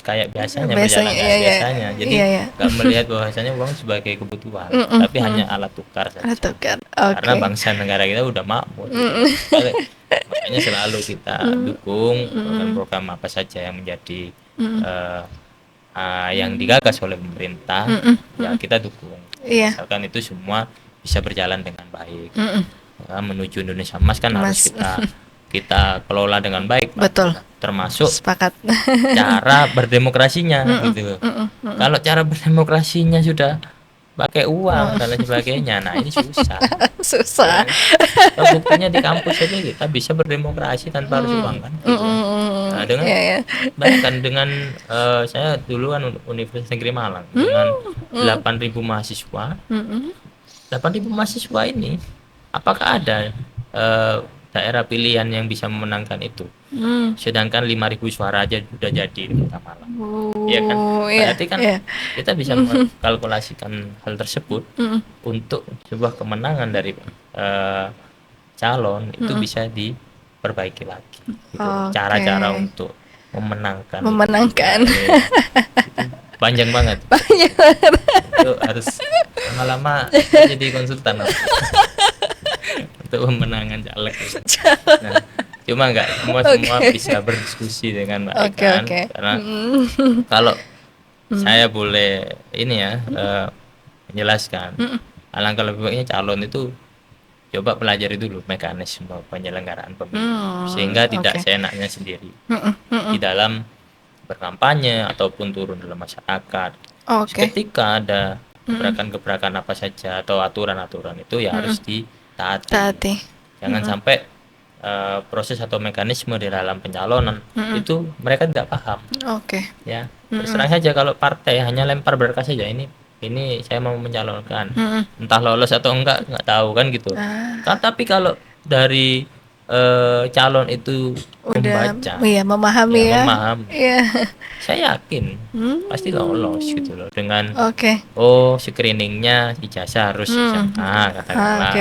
kayak biasanya berjalan kayak biasanya. Jadi nggak melihat bahwasanya uang sebagai kebutuhan, tapi hanya alat tukar saja. Alat tukar. Karena Oke. bangsa negara kita udah makmur. Makanya selalu kita dukung program apa saja yang menjadi yang digagas oleh pemerintah, ya kita dukung. Iya. Misalkan itu semua bisa berjalan dengan baik. Ya, menuju Indonesia Emas kan harus kita kelola dengan baik, Pak. Betul. Termasuk Sepakat. cara berdemokrasinya gitu. Kalau cara berdemokrasinya sudah pakai uang dan lain sebagainya, nah ini susah. Susah. Buktinya di kampus saja kita bisa berdemokrasi tanpa harus uang kan. Gitu. Nah, dengan bahkan dengan saya dulu kan Universitas Negeri Malang dengan 8.000 mahasiswa. 8.000 mahasiswa ini apakah ada daerah pilihan yang bisa memenangkan itu? Sedangkan 5.000 suara aja sudah jadi di Kota Malang. Ya kan? Berarti kan kita bisa mengkalkulasikan hal tersebut untuk sebuah kemenangan dari calon itu bisa diperbaiki lagi. Gitu. Cara-cara untuk memenangkan. Itu panjang banget. Itu harus lama-lama jadi konsultan untuk pemenangan caleg. Nah, cuma nggak semua bisa berdiskusi dengan baik kan, karena kalau saya boleh ini ya menjelaskan, alangkah lebih baiknya calon itu coba pelajari dulu mekanisme penyelenggaraan pemilu sehingga tidak seenaknya sendiri di dalam berkampanye ataupun turun dalam masyarakat. Ketika ada gebrakan-gebrakan apa saja atau aturan-aturan itu ya harus ditaati. Jangan sampai proses atau mekanisme di dalam pencalonan itu mereka tidak paham. Ya, terus terang saja kalau partai hanya lempar berkas saja, ini saya mau mencalonkan, entah lolos atau enggak nggak tahu kan gitu. Tapi kalau dari calon itu membaca, memahami, saya yakin pasti lolos gitu loh dengan screeningnya ijazah harus SMA katakanlah,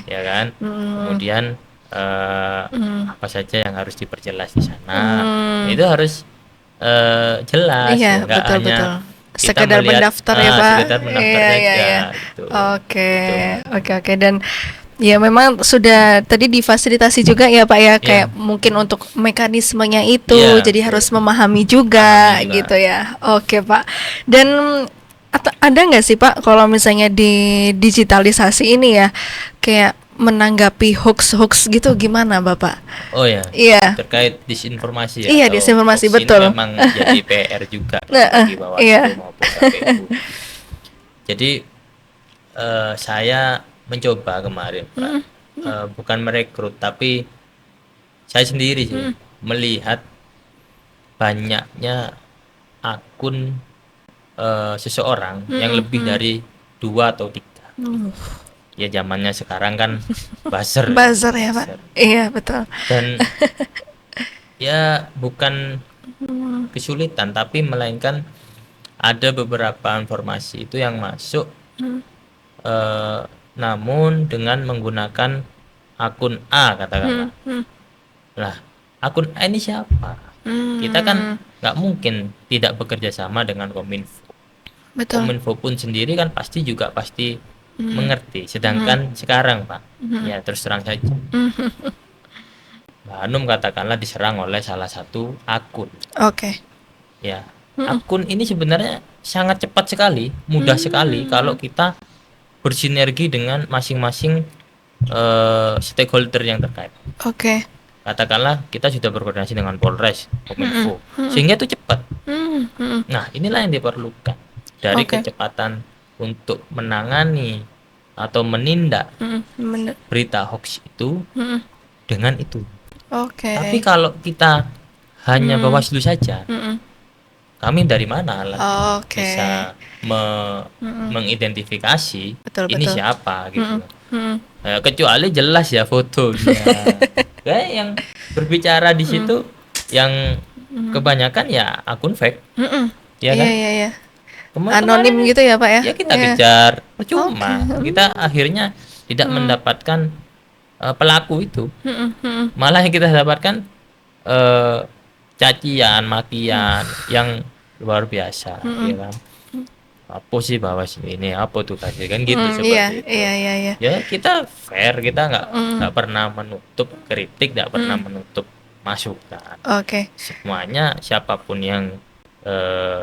ya kan. Kemudian apa saja yang harus diperjelas di sana itu harus jelas, nggak hanya sekedar mendaftar ya Pak. Sekedar mendaftar saja. Gitu. Oke. Dan ya memang sudah tadi difasilitasi juga ya Pak ya, kayak mungkin untuk mekanismenya itu jadi harus memahami juga gitu ya. Oke Pak. Dan ada nggak sih Pak kalau misalnya di digitalisasi ini ya, kayak menanggapi hoax gitu gimana Bapak? Oh ya. Iya. Terkait disinformasi ya. Iya, disinformasi betul. Ini memang jadi PR juga bagi Bawaslu maupun KPU. Jadi saya mencoba kemarin Pak, bukan merekrut tapi saya sendiri sih melihat banyaknya akun seseorang yang lebih dari 2 atau 3. Ya zamannya sekarang kan buzzer ya Pak. Iya betul. Dan ya bukan kesulitan tapi melainkan ada beberapa informasi itu yang masuk namun dengan menggunakan akun A katakanlah. Lah akun A ini siapa? Kita kan nggak mungkin tidak bekerja sama dengan Kominfo. Betul. Kominfo pun sendiri kan pasti mengerti. Sedangkan sekarang Pak, ya terus terang saja, Mbak Hanum katakanlah diserang oleh salah satu akun. Ya, akun ini sebenarnya sangat cepat sekali, mudah sekali kalau kita bersinergi dengan masing-masing stakeholder yang terkait. Oke. Katakanlah kita sudah berkoordinasi dengan Polres, Kominfo, sehingga itu cepat. Nah, inilah yang diperlukan dari Oke. kecepatan untuk menangani atau menindak Bener. berita hoax itu dengan itu. Oke. Tapi kalau kita hanya Bawaslu saja, Mm-mm. kami dari mana alat Oke. bisa mengidentifikasi Betul, ini betul. siapa gitu. Mm-mm. Kecuali jelas ya fotonya. Kayak yang berbicara di situ yang kebanyakan ya akun fake, Mm-mm. ya Iya, kan? iya, iya. Kemarin Anonim gitu ya, Pak ya? ya kita Iya. kejar percuma. Oke. Kita akhirnya tidak mendapatkan pelaku itu. Mm-mm. Malah yang kita dapatkan cacian, makian yang luar biasa, ya kan? Apa sih Bawaslu ini? Apa tuh kasih kan gitu Iya, seperti itu. iya, iya, iya. Ya kita fair, kita nggak pernah menutup kritik, nggak pernah menutup masukan. Oke. Semuanya siapapun yang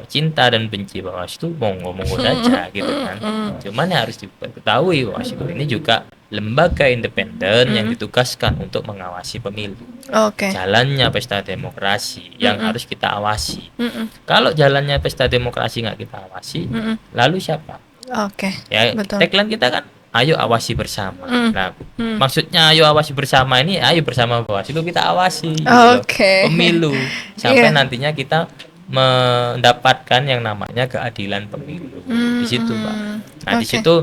cinta dan benci Bawaslu monggo saja gitu kan. Cuman ya harus diketahui Bawaslu ini juga lembaga independen yang ditugaskan untuk mengawasi pemilu. Oke. Jalannya pesta demokrasi yang harus kita awasi. Mm-mm. Kalau jalannya pesta demokrasi nggak kita awasi, lalu siapa? Oke. Ya, Betul. tagline kita kan ayo awasi bersama. Nah, maksudnya ayo awasi bersama ini ayo bersama Bawaslu kita awasi gitu loh, Oke. pemilu sampai Iya. nantinya kita mendapatkan yang namanya keadilan pemilu. Di situ, Pak. Nah, di Oke. situ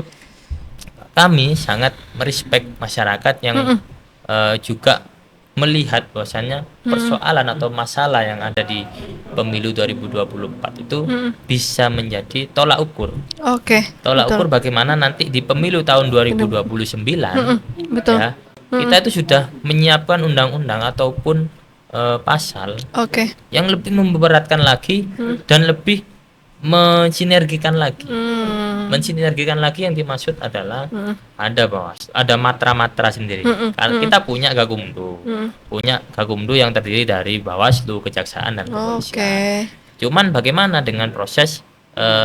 kami sangat merespek masyarakat yang juga melihat bahwasannya persoalan atau masalah yang ada di pemilu 2024 itu bisa menjadi tolak ukur. Oke. Tolak Betul. ukur bagaimana nanti di pemilu tahun 2029 Betul. ya, kita itu sudah menyiapkan undang-undang ataupun pasal Oke. yang lebih memberatkan lagi dan lebih mensinergikan lagi. Mensinergikan lagi yang dimaksud adalah ada matra-matra sendiri. Karena kita punya Gakumdu, punya Gakumdu yang terdiri dari Bawaslu, Kejaksaan dan Kepolisian. Oke. Cuman bagaimana dengan proses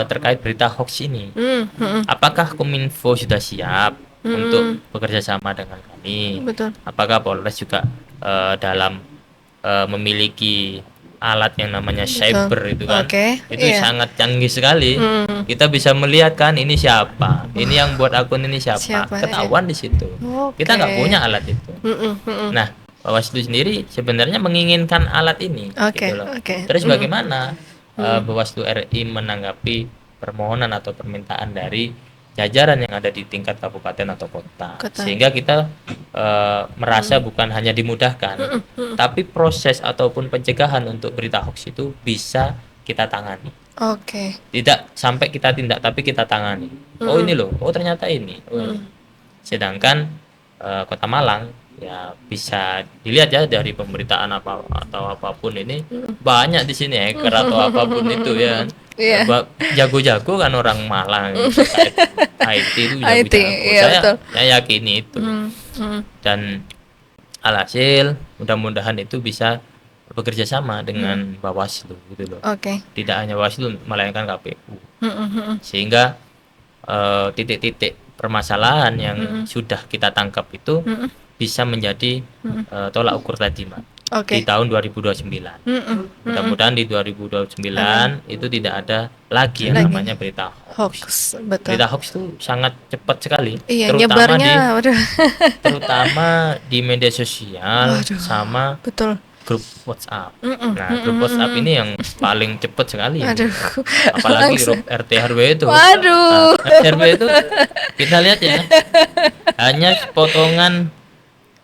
terkait berita hoax ini? Apakah Kominfo sudah siap untuk bekerja sama dengan kami? Betul. Apakah Polres juga dalam memiliki alat yang namanya cyber itu kan? Oke, Itu iya. sangat canggih sekali. Kita bisa melihat kan ini siapa, ini yang buat akun ini siapa, Siapa, ketahuan di situ. Kita nggak Oke. punya alat itu. Nah, Bawaslu sendiri sebenarnya menginginkan alat ini, Oke, gitu loh. oke. Terus bagaimana Bawaslu RI menanggapi permohonan atau permintaan dari jajaran yang ada di tingkat kabupaten atau kota, Kota. sehingga kita merasa bukan hanya dimudahkan, tapi proses ataupun pencegahan untuk berita hoax itu bisa kita tangani. Oke. Tidak sampai kita tindak, tapi kita tangani. Oh ini loh, oh ternyata ini. Oh, ini. Sedangkan Kota Malang ya bisa dilihat ya dari pemberitaan apa atau apapun ini banyak di sini hacker atau apapun itu ya. Iya. Jago-jago kan orang Malang terkait IT itu IT, jago-jago. iya, betul. Saya yakini itu. Dan alhasil mudah-mudahan itu bisa bekerja sama dengan Bawaslu gitu loh. Oke. Tidak hanya Bawaslu melainkan KPU. Sehingga titik-titik permasalahan yang sudah kita tangkap itu bisa menjadi tolak ukur tadi, Mbak. Oke. Di tahun 2029. Mudah-mudahan di 2029 itu tidak ada lagi yang namanya berita hoax. Hoax, betul. Berita hoax itu sangat cepat sekali, Iya, terutama nyebarnya, waduh. terutama di media sosial Waduh. sama Betul. grup WhatsApp. Nah, grup WhatsApp ini yang paling cepat sekali. Aduh. Apalagi grup RT RW itu. Waduh. Nah, RT RW itu kita lihat ya, hanya potongan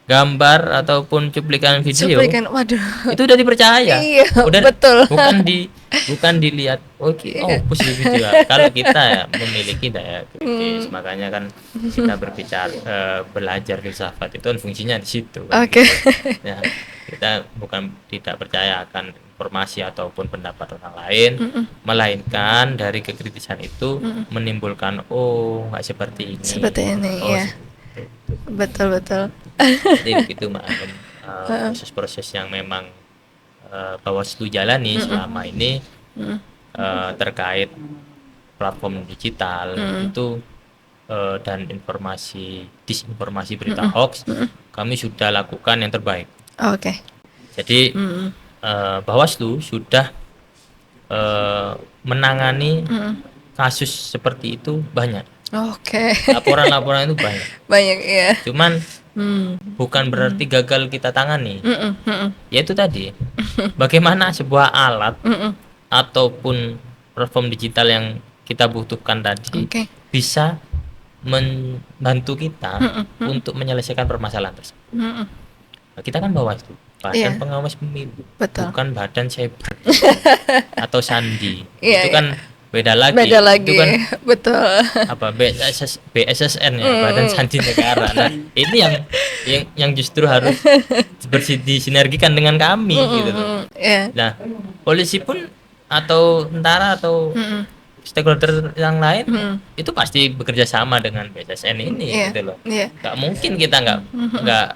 gambar ataupun cuplikan video Cuplikan, waduh. itu udah dipercaya. Iya, Udah betul. bukan dilihat oke, push di video. Kalau kita ya memiliki daya kritis, makanya kan kita berbicara belajar filsafat itu kan fungsinya di situ. kan. Oke. Ya, kita bukan tidak percaya akan informasi ataupun pendapat orang lain, melainkan dari kekritisan itu menimbulkan nggak seperti ini. Seperti ini, Oh, ya. Betul, betul. Jadi begitu Mbak Agem. Proses-proses yang memang Bawaslu jalani selama ini terkait platform digital itu dan disinformasi berita hoax, kami sudah lakukan yang terbaik. Oke. Jadi Bawaslu sudah menangani kasus seperti itu banyak. Oke. Laporan-laporan itu banyak. Banyak ya. Cuman bukan berarti gagal kita tangani. Yaitu tadi, bagaimana sebuah alat ataupun platform digital yang kita butuhkan tadi Oke. bisa membantu kita untuk menyelesaikan permasalahan tersebut. Nah, kita kan Bawaslu, badan Iya. pengawas pemilu, Betul. bukan badan cyber atau sandi. Iya, Itu iya. kan beda lagi. Beda lagi. Itu kan Betul. apa BSSN ya, Badan Sandi Negara. Nah, ini yang justru harus disinergikan dengan kami gitu loh. Iya. Nah, polisi pun atau tentara atau stakeholder yang lain itu pasti bekerja sama dengan BSSN ini Iya. gitu loh. Iya. Nggak mungkin kita nggak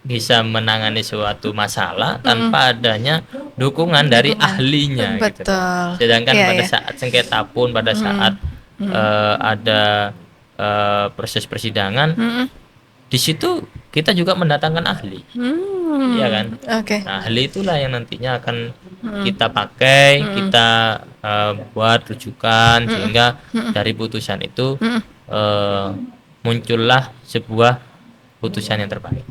bisa menangani suatu masalah tanpa adanya dukungan dari ahlinya gitu. Betul. Sedangkan Iya, pada iya. saat sengketa pun, pada saat ada proses persidangan, di situ kita juga mendatangkan ahli, iya kan? Oke. Nah, ahli itulah yang nantinya akan kita pakai, kita buat rujukan sehingga dari putusan itu muncullah sebuah putusan yang terbaik.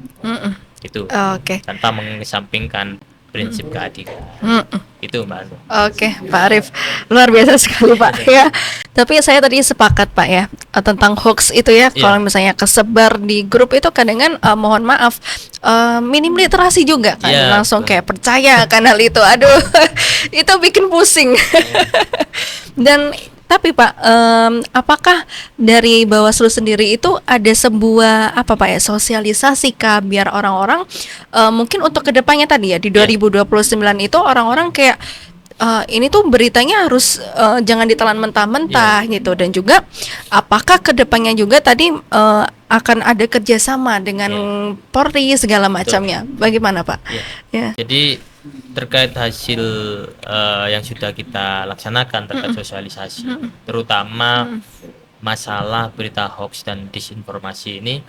Itu Oke. tanpa mengesampingkan prinsip keadilan. Itu Mbak Anu. Oke, Pak Arif, luar biasa sekali Pak ya. Tapi saya tadi sepakat Pak ya tentang hoax itu ya. Iya. Kalau misalnya kesebar di grup itu kadang mohon maaf minim literasi juga kan, Iya, langsung betul. kayak percaya akan hal itu. Aduh, itu bikin pusing. Dan tapi Pak, apakah dari Bawaslu sendiri itu ada sebuah apa Pak ya sosialisasi kah biar orang-orang mungkin untuk kedepannya tadi ya di 2029 itu orang-orang kayak ini tuh beritanya harus jangan ditelan mentah-mentah gitu, dan juga apakah kedepannya juga tadi akan ada kerjasama dengan Polri segala macamnya, bagaimana Pak? Ya. Jadi terkait hasil yang sudah kita laksanakan terkait sosialisasi, terutama masalah berita hoax dan disinformasi ini,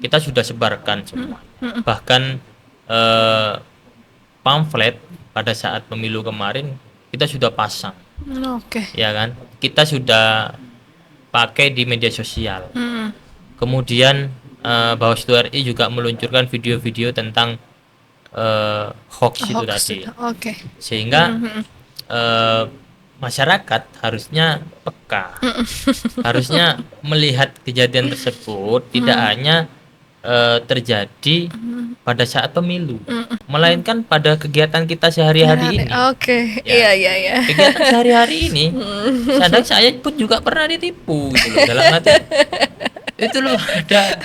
kita sudah sebarkan semua. Bahkan pamflet pada saat pemilu kemarin kita sudah pasang, Oke. ya kan? Kita sudah pakai di media sosial. Kemudian Bawaslu RI juga meluncurkan video-video tentang hoax itu Hoax tadi, itu. Oke. sehingga masyarakat harusnya peka, harusnya melihat kejadian tersebut tidak hanya terjadi pada saat pemilu, melainkan pada kegiatan kita sehari-hari ini. Oke. Ya. Iya, iya. Kegiatan sehari-hari ini, sadar saya pun juga pernah ditipu gitu loh. Dalam arti itu loh, ada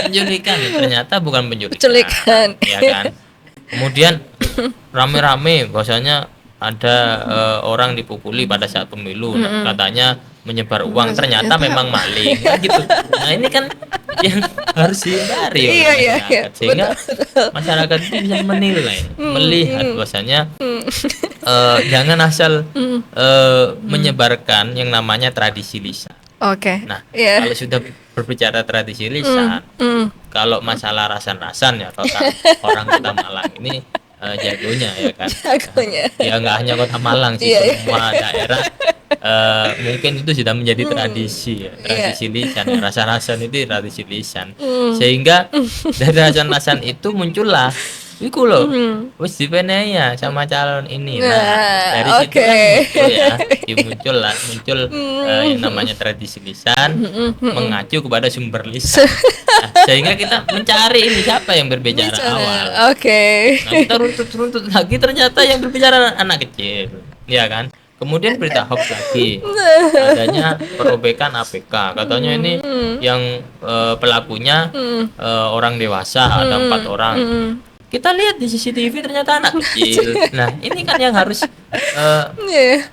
penculikan, ternyata bukan Penculikan. ya kan. Kemudian rame-rame bahwasanya ada orang dipukuli pada saat pemilu, nah, katanya menyebar uang, ternyata memang maling kan gitu. Nah, ini kan yang harus dihindari oleh Iya, iya, masyarakat, iya. sehingga masyarakat itu bisa menilai, melihat bahwasanya jangan asal menyebarkan yang namanya tradisi lisan. Oke. Nah, Iya. kalau sudah berbicara tradisi lisan, kalau masalah rasan-rasan ya kota orang Kota Malang ini jagonya ya kan. Jagonya. Ya nggak hanya Kota Malang sih, Iya, iya. semua daerah mungkin itu sudah menjadi tradisi ya, tradisi lisan. Ya. Rasan-rasan itu tradisi lisan. Sehingga dari rasan-rasan itu muncullah iku loh, wis dipenehi ya sama calon ini. Nah, dari situ oke. kan muncul ya, muncul yang namanya tradisi lisan mengacu kepada sumber lisan. Nah, sehingga kita mencari ini siapa yang berbicara awal. Oke. Nah, kita runtut lagi, ternyata yang berbicara anak kecil, ya kan? Kemudian berita hoax lagi, adanya perobekan APK, katanya ini yang pelakunya orang dewasa, ada 4 orang. Kita lihat di CCTV ternyata anak kecil. Nah, ini kan yang harus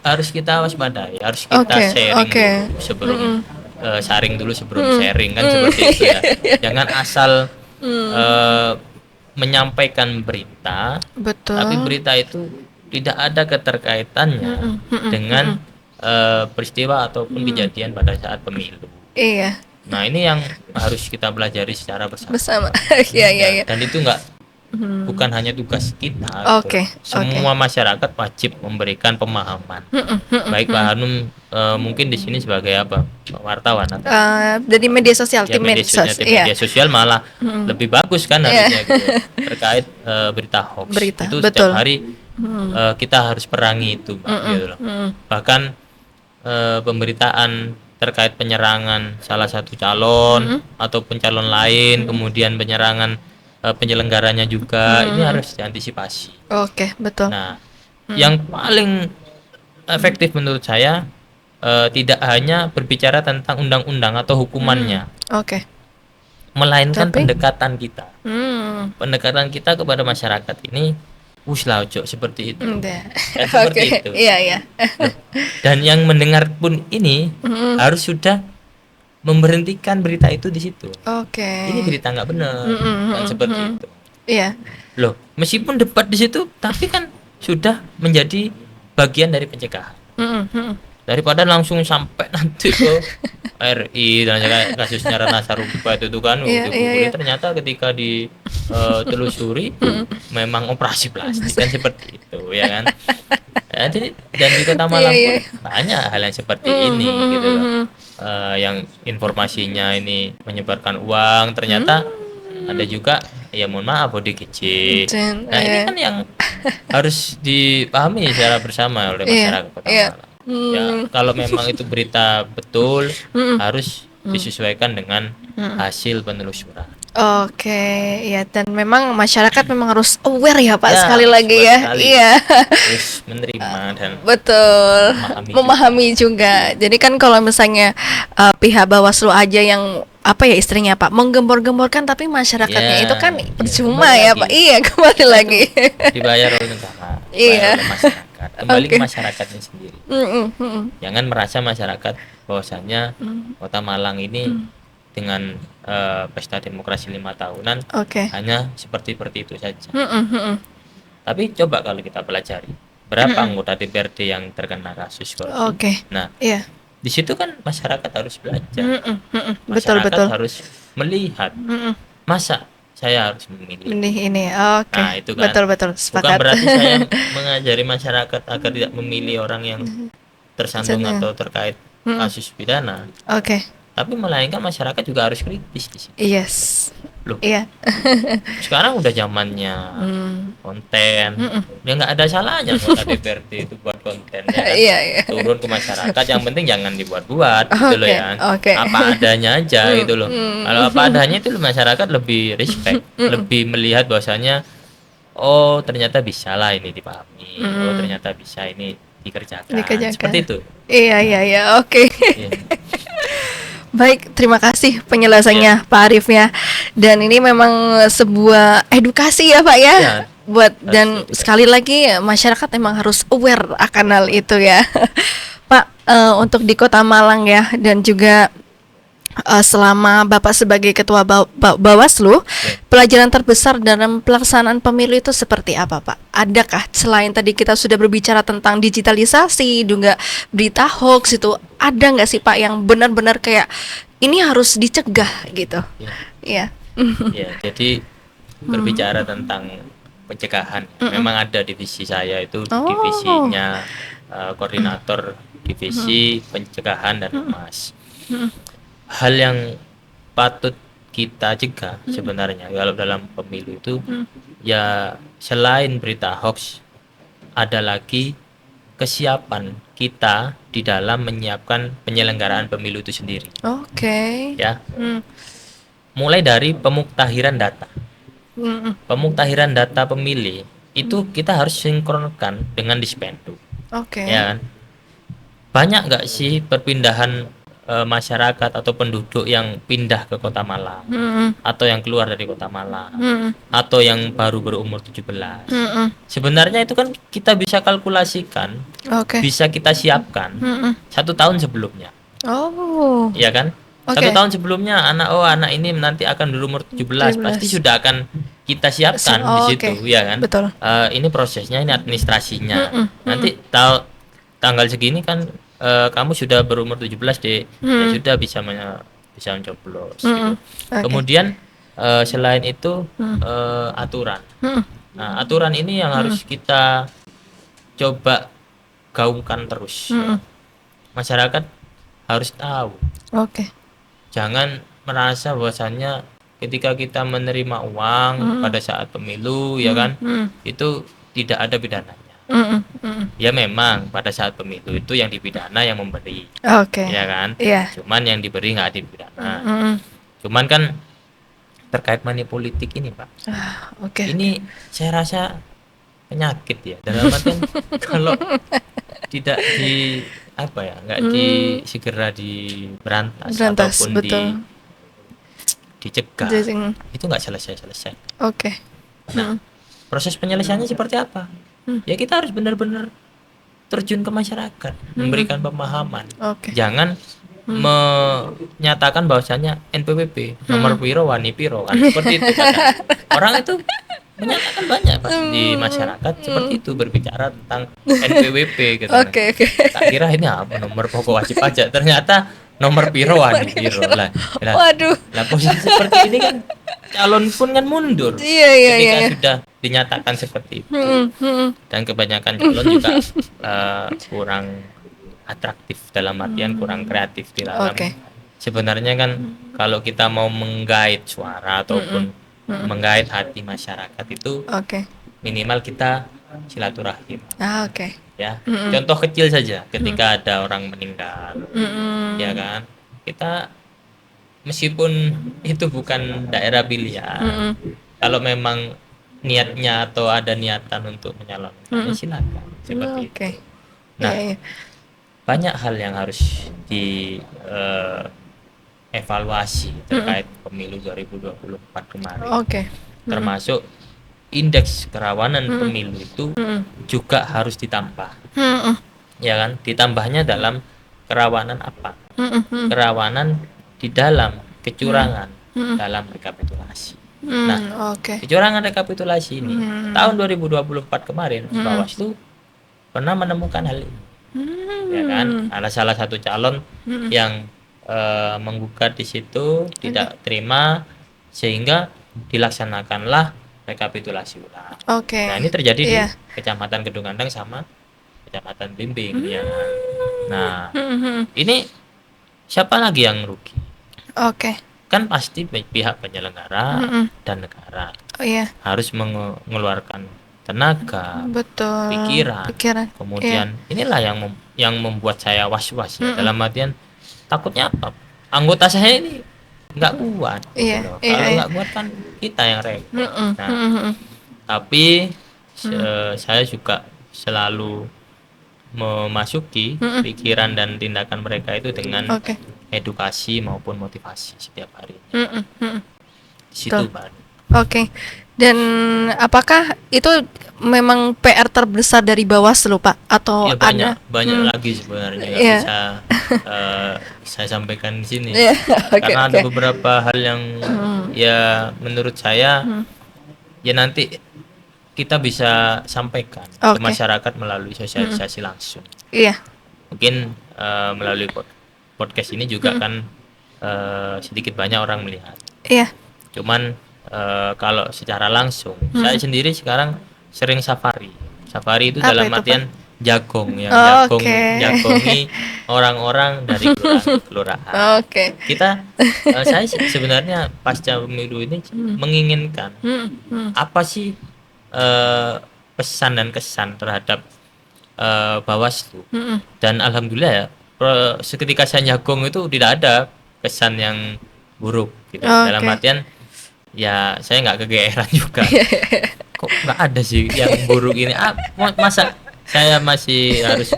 harus kita waspadai, harus kita Oke, sharing oke. dulu sebelum sharing dulu sebelum sharing kan seperti itu ya. Jangan asal menyampaikan berita, Betul. tapi berita itu tidak ada keterkaitannya dengan peristiwa ataupun kejadian pada saat pemilu. Iya. Nah, ini yang harus kita pelajari secara bersama. Bersama. Iya, iya, iya. Dan itu bukan hanya tugas kita gitu. Oke, Semua masyarakat wajib memberikan pemahaman. Baik Pak Hanum mungkin di sini sebagai apa? Wartawan atau Dari media sosial, tim medsos. Iya. media sosial malah lebih bagus kan harusnya gitu, terkait berita hoax. Berita, Itu betul. setiap hari kita harus perangi itu, Pak, gitu loh. Bahkan pemberitaan terkait penyerangan salah satu calon ataupun calon lain, kemudian penyerangan penyelenggaranya juga, ini harus diantisipasi. Oke, betul. Nah, yang paling efektif menurut saya tidak hanya berbicara tentang undang-undang atau hukumannya, Oke. melainkan Tapi? pendekatan kita. Pendekatan Kita kepada masyarakat ini, wus lah ojo seperti itu. Udah. Kan seperti Oke. itu. Iya, iya. Dan yang mendengar pun ini harus sudah memberhentikan berita itu di situ. Oke. Ini berita nggak benar, kan seperti itu. Iya. Loh, meskipun debat di situ, tapi kan sudah menjadi bagian dari pencegahan. Daripada langsung sampai nanti ke RI dan kayak kasusnya Ratna Sarumpait itu kan, Iya. ternyata ketika ditelusuri memang operasi plastik kan seperti itu, ya kan? Ya, dan di Kota Malang pun banyak hal yang seperti ini gitu loh. Yang informasinya ini menyebarkan uang, ternyata ada juga ya mohon maaf ODGJ. Nah, ini kan yang harus dipahami secara bersama oleh masyarakat Kota Malang. Ya, kalau memang itu berita betul, harus disesuaikan dengan hasil penelusuran. Oke, ya, dan memang masyarakat memang harus aware ya Pak, Ya, sekali lagi betul ya. sekali. Iya. Terus menerima dan Betul. memahami Memahami juga. Jadi kan kalau misalnya pihak Bawaslu aja yang apa ya istrinya Pak, menggembor-gemborkan tapi masyarakatnya Ya, itu kan percuma kembali ya lagi. Pak. Iya, kembali lagi. dibayar oleh negara, Iya. dibayar oleh masyarakat, kembali Oke. ke masyarakatnya sendiri. Jangan merasa masyarakat bahwasannya Kota Malang ini dengan pesta demokrasi 5 tahunan Oke. hanya seperti itu saja. Tapi coba kalau kita pelajari berapa anggota DPRD yang terkena kasus korupsi. Oke. Nah, Iya. di situ kan masyarakat harus belajar. Betul, Masyarakat betul. harus melihat. Masa saya harus memilih? Ini. Oke. Nah, itu kan. Betul, Bukan sepakat. berarti saya mengajari masyarakat agar tidak memilih orang yang tersandung Misalnya. atau terkait kasus pidana, Oke. tapi melainkan masyarakat juga harus kritis di sini. Yes. Loh, Iya. sekarang udah zamannya konten, ya nggak ada salahnya anggota DPRD itu buat konten, ya kan? Iya. Turun ke masyarakat, yang penting jangan dibuat-buat gitu loh Oke, ya. oke. Apa adanya aja gitu loh. Kalau apa adanya itu masyarakat lebih respect, lebih melihat bahwasanya oh ternyata bisa lah ini dipahami, oh ternyata bisa ini dikerjakan. Seperti itu. Iya. Oke. Iya. Baik, terima kasih penjelasannya Pak Arif ya. Dan ini memang sebuah edukasi ya Pak ya. Ya, Buat dan edukasi. sekali lagi masyarakat memang harus aware akan hal itu ya. Pak, untuk di Kota Malang ya dan juga selama Bapak sebagai ketua Bawaslu, pelajaran terbesar dalam pelaksanaan pemilu itu seperti apa, Pak? Adakah selain tadi kita sudah berbicara tentang digitalisasi, juga berita hoax itu, ada nggak sih Pak yang benar-benar kayak ini harus dicegah gitu? Iya. Ya, jadi berbicara tentang pencegahan, memang ada divisi saya itu divisinya koordinator divisi pencegahan dan humas. Hal yang patut kita cegah sebenarnya kalau dalam pemilu itu ya selain berita hoax, ada lagi kesiapan kita di dalam menyiapkan penyelenggaraan pemilu itu sendiri. Oke. Ya, mulai dari pemuktahiran data. Pemuktahiran data pemilih itu kita harus sinkronkan dengan Dispenduk. Oke. Ya kan? Banyak nggak sih perpindahan masyarakat atau penduduk yang pindah ke Kota Malang atau yang keluar dari Kota Malang atau yang baru berumur 17. Sebenarnya itu kan kita bisa kalkulasikan, Oke. bisa kita siapkan 1 tahun sebelumnya, Oh. ya kan? Oke. 1 tahun sebelumnya anak ini nanti akan berumur 17, pasti sudah akan kita siapkan di situ, ya kan? Betul. Ini prosesnya, ini administrasinya. Nanti tanggal segini kan kamu sudah berumur 17 deh, ya sudah bisa bisa mencoblos Mm-mm. gitu. Oke. Kemudian selain itu aturan. Nah, aturan ini yang harus kita coba gaungkan terus ya. Masyarakat harus tahu. Oke. Jangan merasa bahwasannya ketika kita menerima uang pada saat pemilu ya kan, itu tidak ada pidananya. Mm-mm. Mm-mm. Ya memang pada saat pemilu itu yang dipidana yang memberi, Oke. ya kan. Iya. Cuman yang diberi nggak dipidana. Mm-mm. Cuman kan terkait money politik ini Pak, Oke. ini saya rasa penyakit ya, dalam artian kalau tidak di apa ya, nggak segera diberantas Berantas, ataupun betul. dicegah, Jadi, itu nggak selesai. oke. Nah, proses penyelesaiannya seperti apa? Ya kita harus benar-benar terjun ke masyarakat, memberikan pemahaman. Oke. Jangan menyatakan bahwasanya NPWP nomor piro wani piro kan seperti itu kadang. Orang itu menyatakan banyak Pak di masyarakat seperti itu berbicara tentang NPWP gitu. Oke. Tak kira ini apa nomor pokok wajib pajak, ternyata nomor piro wani piro lah. Waduh. Lah posisi seperti ini kan calon pun kan mundur Iya. ketika sudah dinyatakan seperti itu. Dan kebanyakan calon juga kurang atraktif dalam artian kurang kreatif di dalam. Oke. Sebenarnya kan kalau kita mau menggait suara ataupun menggait hati masyarakat itu Oke. minimal kita silaturahim Oke. ya. Contoh kecil saja ketika ada orang meninggal ya kan, kita meskipun itu bukan daerah pilihan, kalau memang niatnya atau ada niatan untuk menyalonkan ya silakan seperti itu. Oke. Nah, Iya. banyak hal yang harus dievaluasi terkait pemilu 2024 kemarin. Oke. Termasuk indeks kerawanan pemilu itu juga harus ditambah. Ya kan? Ditambahnya dalam kerawanan apa? Kerawanan di dalam kecurangan dalam rekapitulasi. Nah, Oke. kecurangan rekapitulasi ini tahun 2024 kemarin Bawaslu pernah menemukan hal ini. Ya kan, ada salah satu calon yang menggugat di situ tidak terima sehingga dilaksanakanlah rekapitulasi ulang. Oke. Nah, ini terjadi di Iya. Kecamatan Kedungandang sama Kecamatan Blimbing ya kan. Nah, ini siapa lagi yang rugi? Oke. Kan pasti pihak penyelenggara dan negara Oh iya. harus mengeluarkan tenaga, Betul. pikiran. Kemudian inilah yang membuat saya was-was ya. Dalam artian takutnya apa? Anggota saya ini nggak kuat. Iya, Gitu loh. iya, Kalau iya. nggak kuat kan kita yang repot. Nah, Mm-mm. tapi saya juga selalu memasuki pikiran dan tindakan mereka itu dengan Oke. edukasi maupun motivasi setiap hari. Mm-mm. Di situ Betul. Pak. Oke. Dan apakah itu memang PR terbesar dari Bawaslu, Pak? Atau Ya banyak ada? lagi sebenarnya nggak Iya. bisa saya sampaikan di sini. Iya, oke, Karena ada oke. beberapa hal yang ya menurut saya ya nanti kita bisa sampaikan ke Oke. masyarakat melalui sosialisasi langsung. Iya. Mungkin melalui podcast ini juga kan sedikit banyak orang melihat. Iya. Cuman kalau secara langsung saya sendiri sekarang sering safari itu Apa dalam itu, artian jagong ya, Oh, oke. jagongi orang-orang dari kelurahan. Oke. Kita saya sebenarnya pasca pemilu ini menginginkan apa sih pesan dan kesan terhadap Bawaslu. Dan alhamdulillah ya seketika saya jagong itu tidak ada kesan yang buruk gitu. Dalam Oke. artian ya saya nggak kegeeran juga. Kok nggak ada sih yang buruk ini? Masa saya masih harus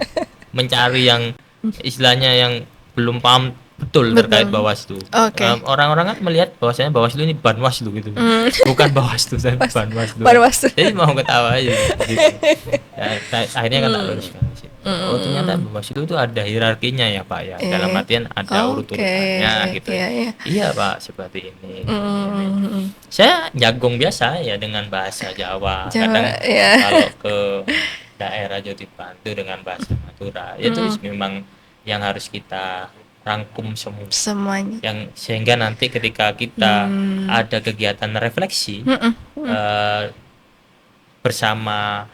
mencari yang istilahnya yang belum paham betul terkait Bawaslu. Oke. Orang-orang kan melihat bahwasanya Bawaslu ini Banwaslu gitu. Bukan Bawaslu tapi Banwaslu. Bawaslu. Jadi mau ketawa aja gitu. Ya, akhirnya kan tak luruskan di situ. Oh ternyata Bawaslu itu ada hierarkinya ya Pak ya. Dalam artian ada urut-urutannya gitu. Iya. Iya Pak, seperti ini. Saya jagung biasa ya dengan bahasa Jawa. Kadang iya. kalau ke daerah Jawa Bantu dengan bahasa Madura, itu memang yang harus kita rangkum semua Semuanya. yang sehingga nanti ketika kita ada kegiatan refleksi bersama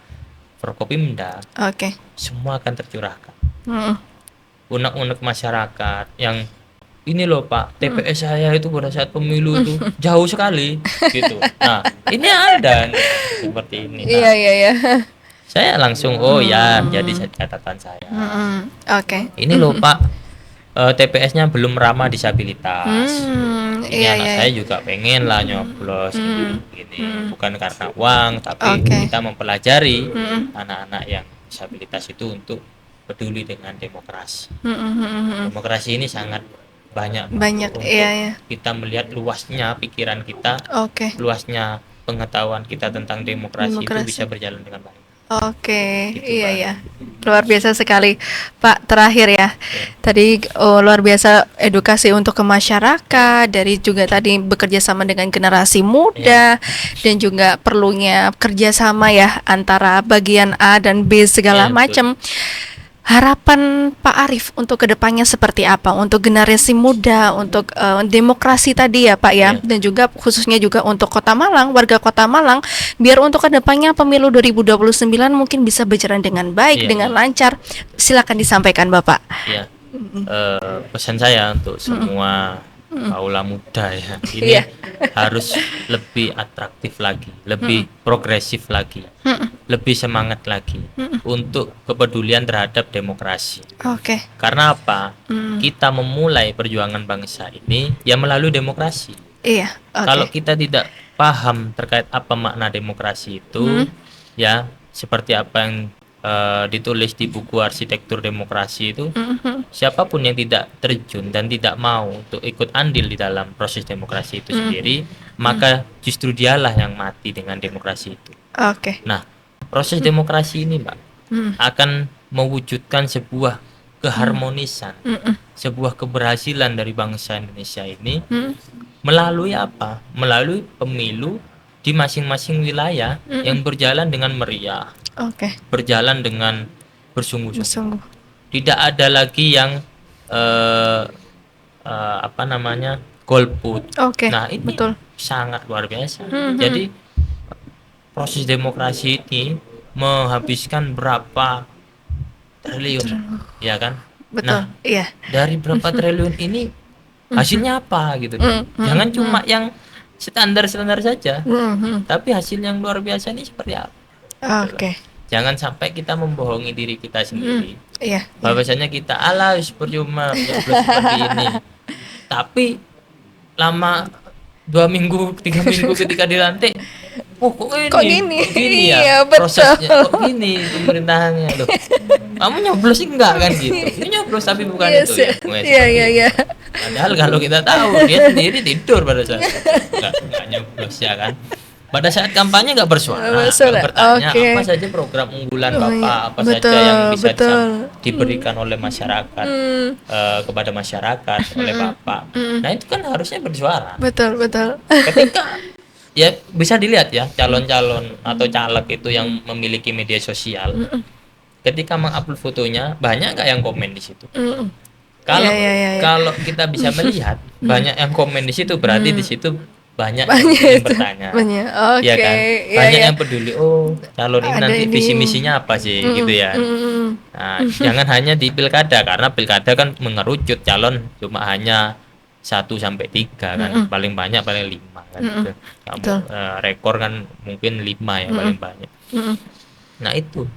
Forkopimda, Oke. semua akan tercurahkan. Mm-mm. Unek-unek masyarakat yang ini loh Pak, TPS saya itu pada saat pemilu itu jauh sekali gitu. Nah, ini ada nih, seperti ini. Nah, Iya, iya, iya. saya langsung ya jadi catatan saya. Oke. Ini loh Pak, TPS-nya belum ramah disabilitas. Ini Iya, anak iya. saya juga pengen lah nyoblos gini. Bukan karena uang, tapi Oke. kita mempelajari anak-anak yang disabilitas itu untuk peduli dengan demokrasi. Demokrasi ini sangat banyak Banyak, untuk iya, iya. kita melihat luasnya pikiran kita, Oke. luasnya pengetahuan kita tentang demokrasi itu Demokrasi. bisa berjalan dengan baik. Oke, Gitu, iya Pak. ya, luar biasa sekali, Pak. Terakhir ya, tadi luar biasa edukasi untuk ke masyarakat, dari juga tadi bekerja sama dengan generasi muda, dan juga perlunya kerjasama ya antara bagian A dan B segala Iya, betul. macam. Harapan Pak Arief untuk kedepannya seperti apa untuk generasi muda, untuk demokrasi tadi ya Pak ya, Iya. dan juga khususnya juga untuk Kota Malang, warga Kota Malang, biar untuk kedepannya pemilu 2029 mungkin bisa berjalan dengan baik, Iya, dengan iya. lancar. Silakan disampaikan Bapak. Ya, pesan saya untuk semua kaula muda ya, ini Iya. harus lebih atraktif lagi, lebih progresif lagi, lebih semangat lagi untuk kepedulian terhadap demokrasi. Oke. Karena apa? Kita memulai perjuangan bangsa ini ya melalui demokrasi. Iya. Oke. Kalau kita tidak paham terkait apa makna demokrasi itu, ya seperti apa yang ditulis di buku Arsitektur Demokrasi itu, siapapun yang tidak terjun dan tidak mau untuk ikut andil di dalam proses demokrasi itu sendiri, maka justru dialah yang mati dengan demokrasi itu. Oke. Nah, proses demokrasi ini, Mbak, akan mewujudkan sebuah keharmonisan, sebuah keberhasilan dari bangsa Indonesia ini melalui apa? Melalui pemilu di masing-masing wilayah yang berjalan dengan meriah, Oke. berjalan dengan bersungguh-sungguh. Sungguh. Tidak ada lagi yang apa namanya, golput. Oke. Nah, ini Betul. sangat luar biasa. Jadi proses demokrasi ini menghabiskan berapa triliun, ya kan? Betul. Nah, Iya. dari berapa triliun ini hasilnya apa gitu? Jangan cuma yang standar-standar saja, tapi hasil yang luar biasa ini seperti apa? Oke. Jangan sampai kita membohongi diri kita sendiri. Iya. Bahwasanya kita ala percuma nyoblos seperti ini. Tapi lama 2 minggu 3 minggu ketika dilantik, kok gini? ya Iya, betul. prosesnya, kok gini pemerintahannya loh. Kamu nyoblos sih enggak kan gitu? Ini nyoblos tapi bukan Yes, itu ya. Iya, iya, iya. Padahal kalau kita tahu dia sendiri tidur pada saat enggak nyoblos ya kan. Pada saat kampanye nggak bersuara, nggak bertanya Oke. apa saja program unggulan Oh, Bapak, iya. apa Betul, saja yang bisa betul. diberikan oleh masyarakat kepada masyarakat oleh Bapak. Nah itu kan harusnya bersuara. Betul, betul. Ketika ya bisa dilihat ya calon-calon atau caleg itu yang memiliki media sosial, ketika mengupload fotonya banyak nggak yang komen di situ? Kalau Iya. kalau kita bisa melihat banyak yang komen di situ, berarti di situ banyak yang Banyak ingin itu. bertanya. Banyak. Oke. Ya kan? Iya, Banyak iya. yang peduli, oh calon ini Ada nanti ini. visi misinya apa sih gitu ya. Nah, jangan hanya di pilkada, karena pilkada kan mengerucut calon cuma hanya 1 sampai 3 kan, paling banyak paling 5 kan gitu. Betul. Rekor kan mungkin 5 ya paling banyak. Nah itu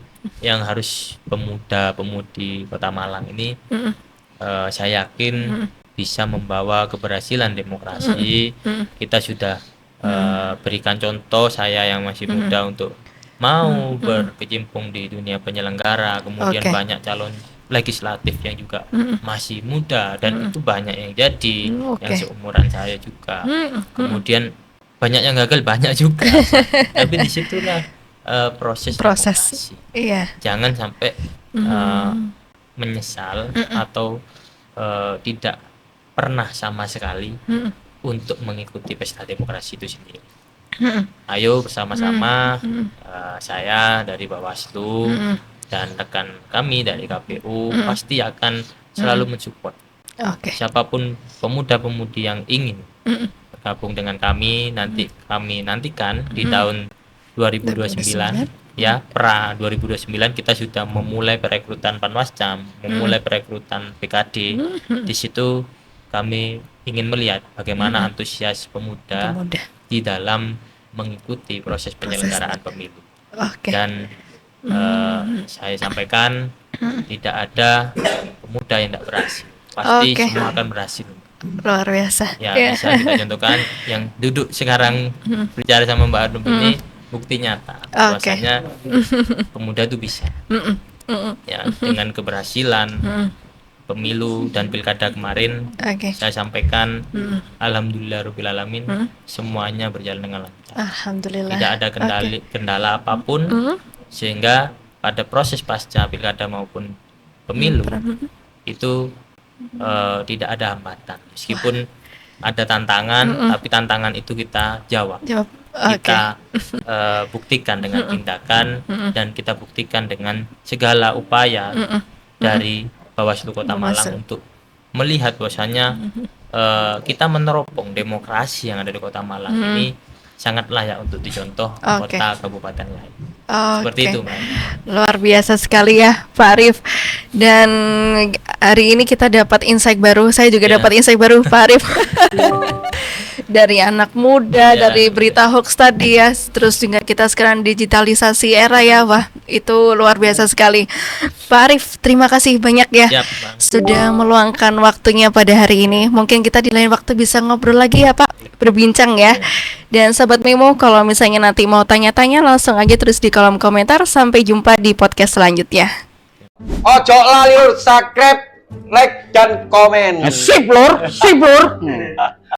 yang harus pemuda-pemudi Kota Malang ini saya yakin bisa membawa keberhasilan demokrasi. Kita sudah berikan contoh, saya yang masih muda untuk mau berkecimpung di dunia penyelenggara, kemudian Oke. banyak calon legislatif yang juga masih muda dan itu banyak yang jadi, Oke. yang seumuran saya juga. Kemudian banyak yang gagal, banyak juga. Tapi disitulah proses Proses. demokrasi. Iya. Jangan sampai menyesal atau tidak pernah sama sekali untuk mengikuti pesta demokrasi itu sendiri. Ayo bersama-sama, saya dari Bawaslu dan rekan kami dari KPU pasti akan selalu mensupport Oke. Siapapun pemuda-pemudi yang ingin bergabung dengan kami, nanti kami nantikan di tahun 2029 ya, pra 2029 kita sudah memulai perekrutan Panwascam, memulai perekrutan PKD. Di situ kami ingin melihat bagaimana antusias pemuda di dalam mengikuti proses penyelenggaraan pemilu. Oke. Dan saya sampaikan tidak ada pemuda yang tidak berhasil, pasti Oke. semua akan berhasil. Luar biasa. Ya, bisa kita contohkan yang duduk sekarang bicara sama Mbak Anum ini bukti nyata bahwasanya pemuda itu bisa. Ya, dengan keberhasilan pemilu dan pilkada kemarin, Oke. saya sampaikan alhamdulillahirabbil alamin, semuanya berjalan dengan lancar. Alhamdulillah. Tidak ada kendala apapun, sehingga pada proses pasca pilkada maupun pemilu itu tidak ada hambatan, meskipun ada tantangan, tapi tantangan itu kita jawab. Kita buktikan dengan tindakan, dan kita buktikan dengan segala upaya dari Bawaslu Kota Malang untuk melihat bahwasanya kita meneropong demokrasi yang ada di Kota Malang ini sangat layak untuk dicontoh kota kabupaten lain. Seperti itu, Mbak. Luar biasa sekali ya Pak Arief. Dan hari ini kita dapat insight baru. Saya juga dapat insight baru Pak Arief. Dari anak muda, dari berita hoax tadi ya. Terus juga kita sekarang digitalisasi era ya. Wah, itu luar biasa sekali. Pak Arief, terima kasih banyak ya. Siap, sudah meluangkan waktunya pada hari ini. Mungkin kita di lain waktu bisa ngobrol lagi ya Pak, berbincang ya. Dan Sobat Memo, kalau misalnya nanti mau tanya-tanya langsung aja terus di kolom komentar. Sampai jumpa di podcast selanjutnya. Ojo lali lur, subscribe, like dan komen. Sip lur.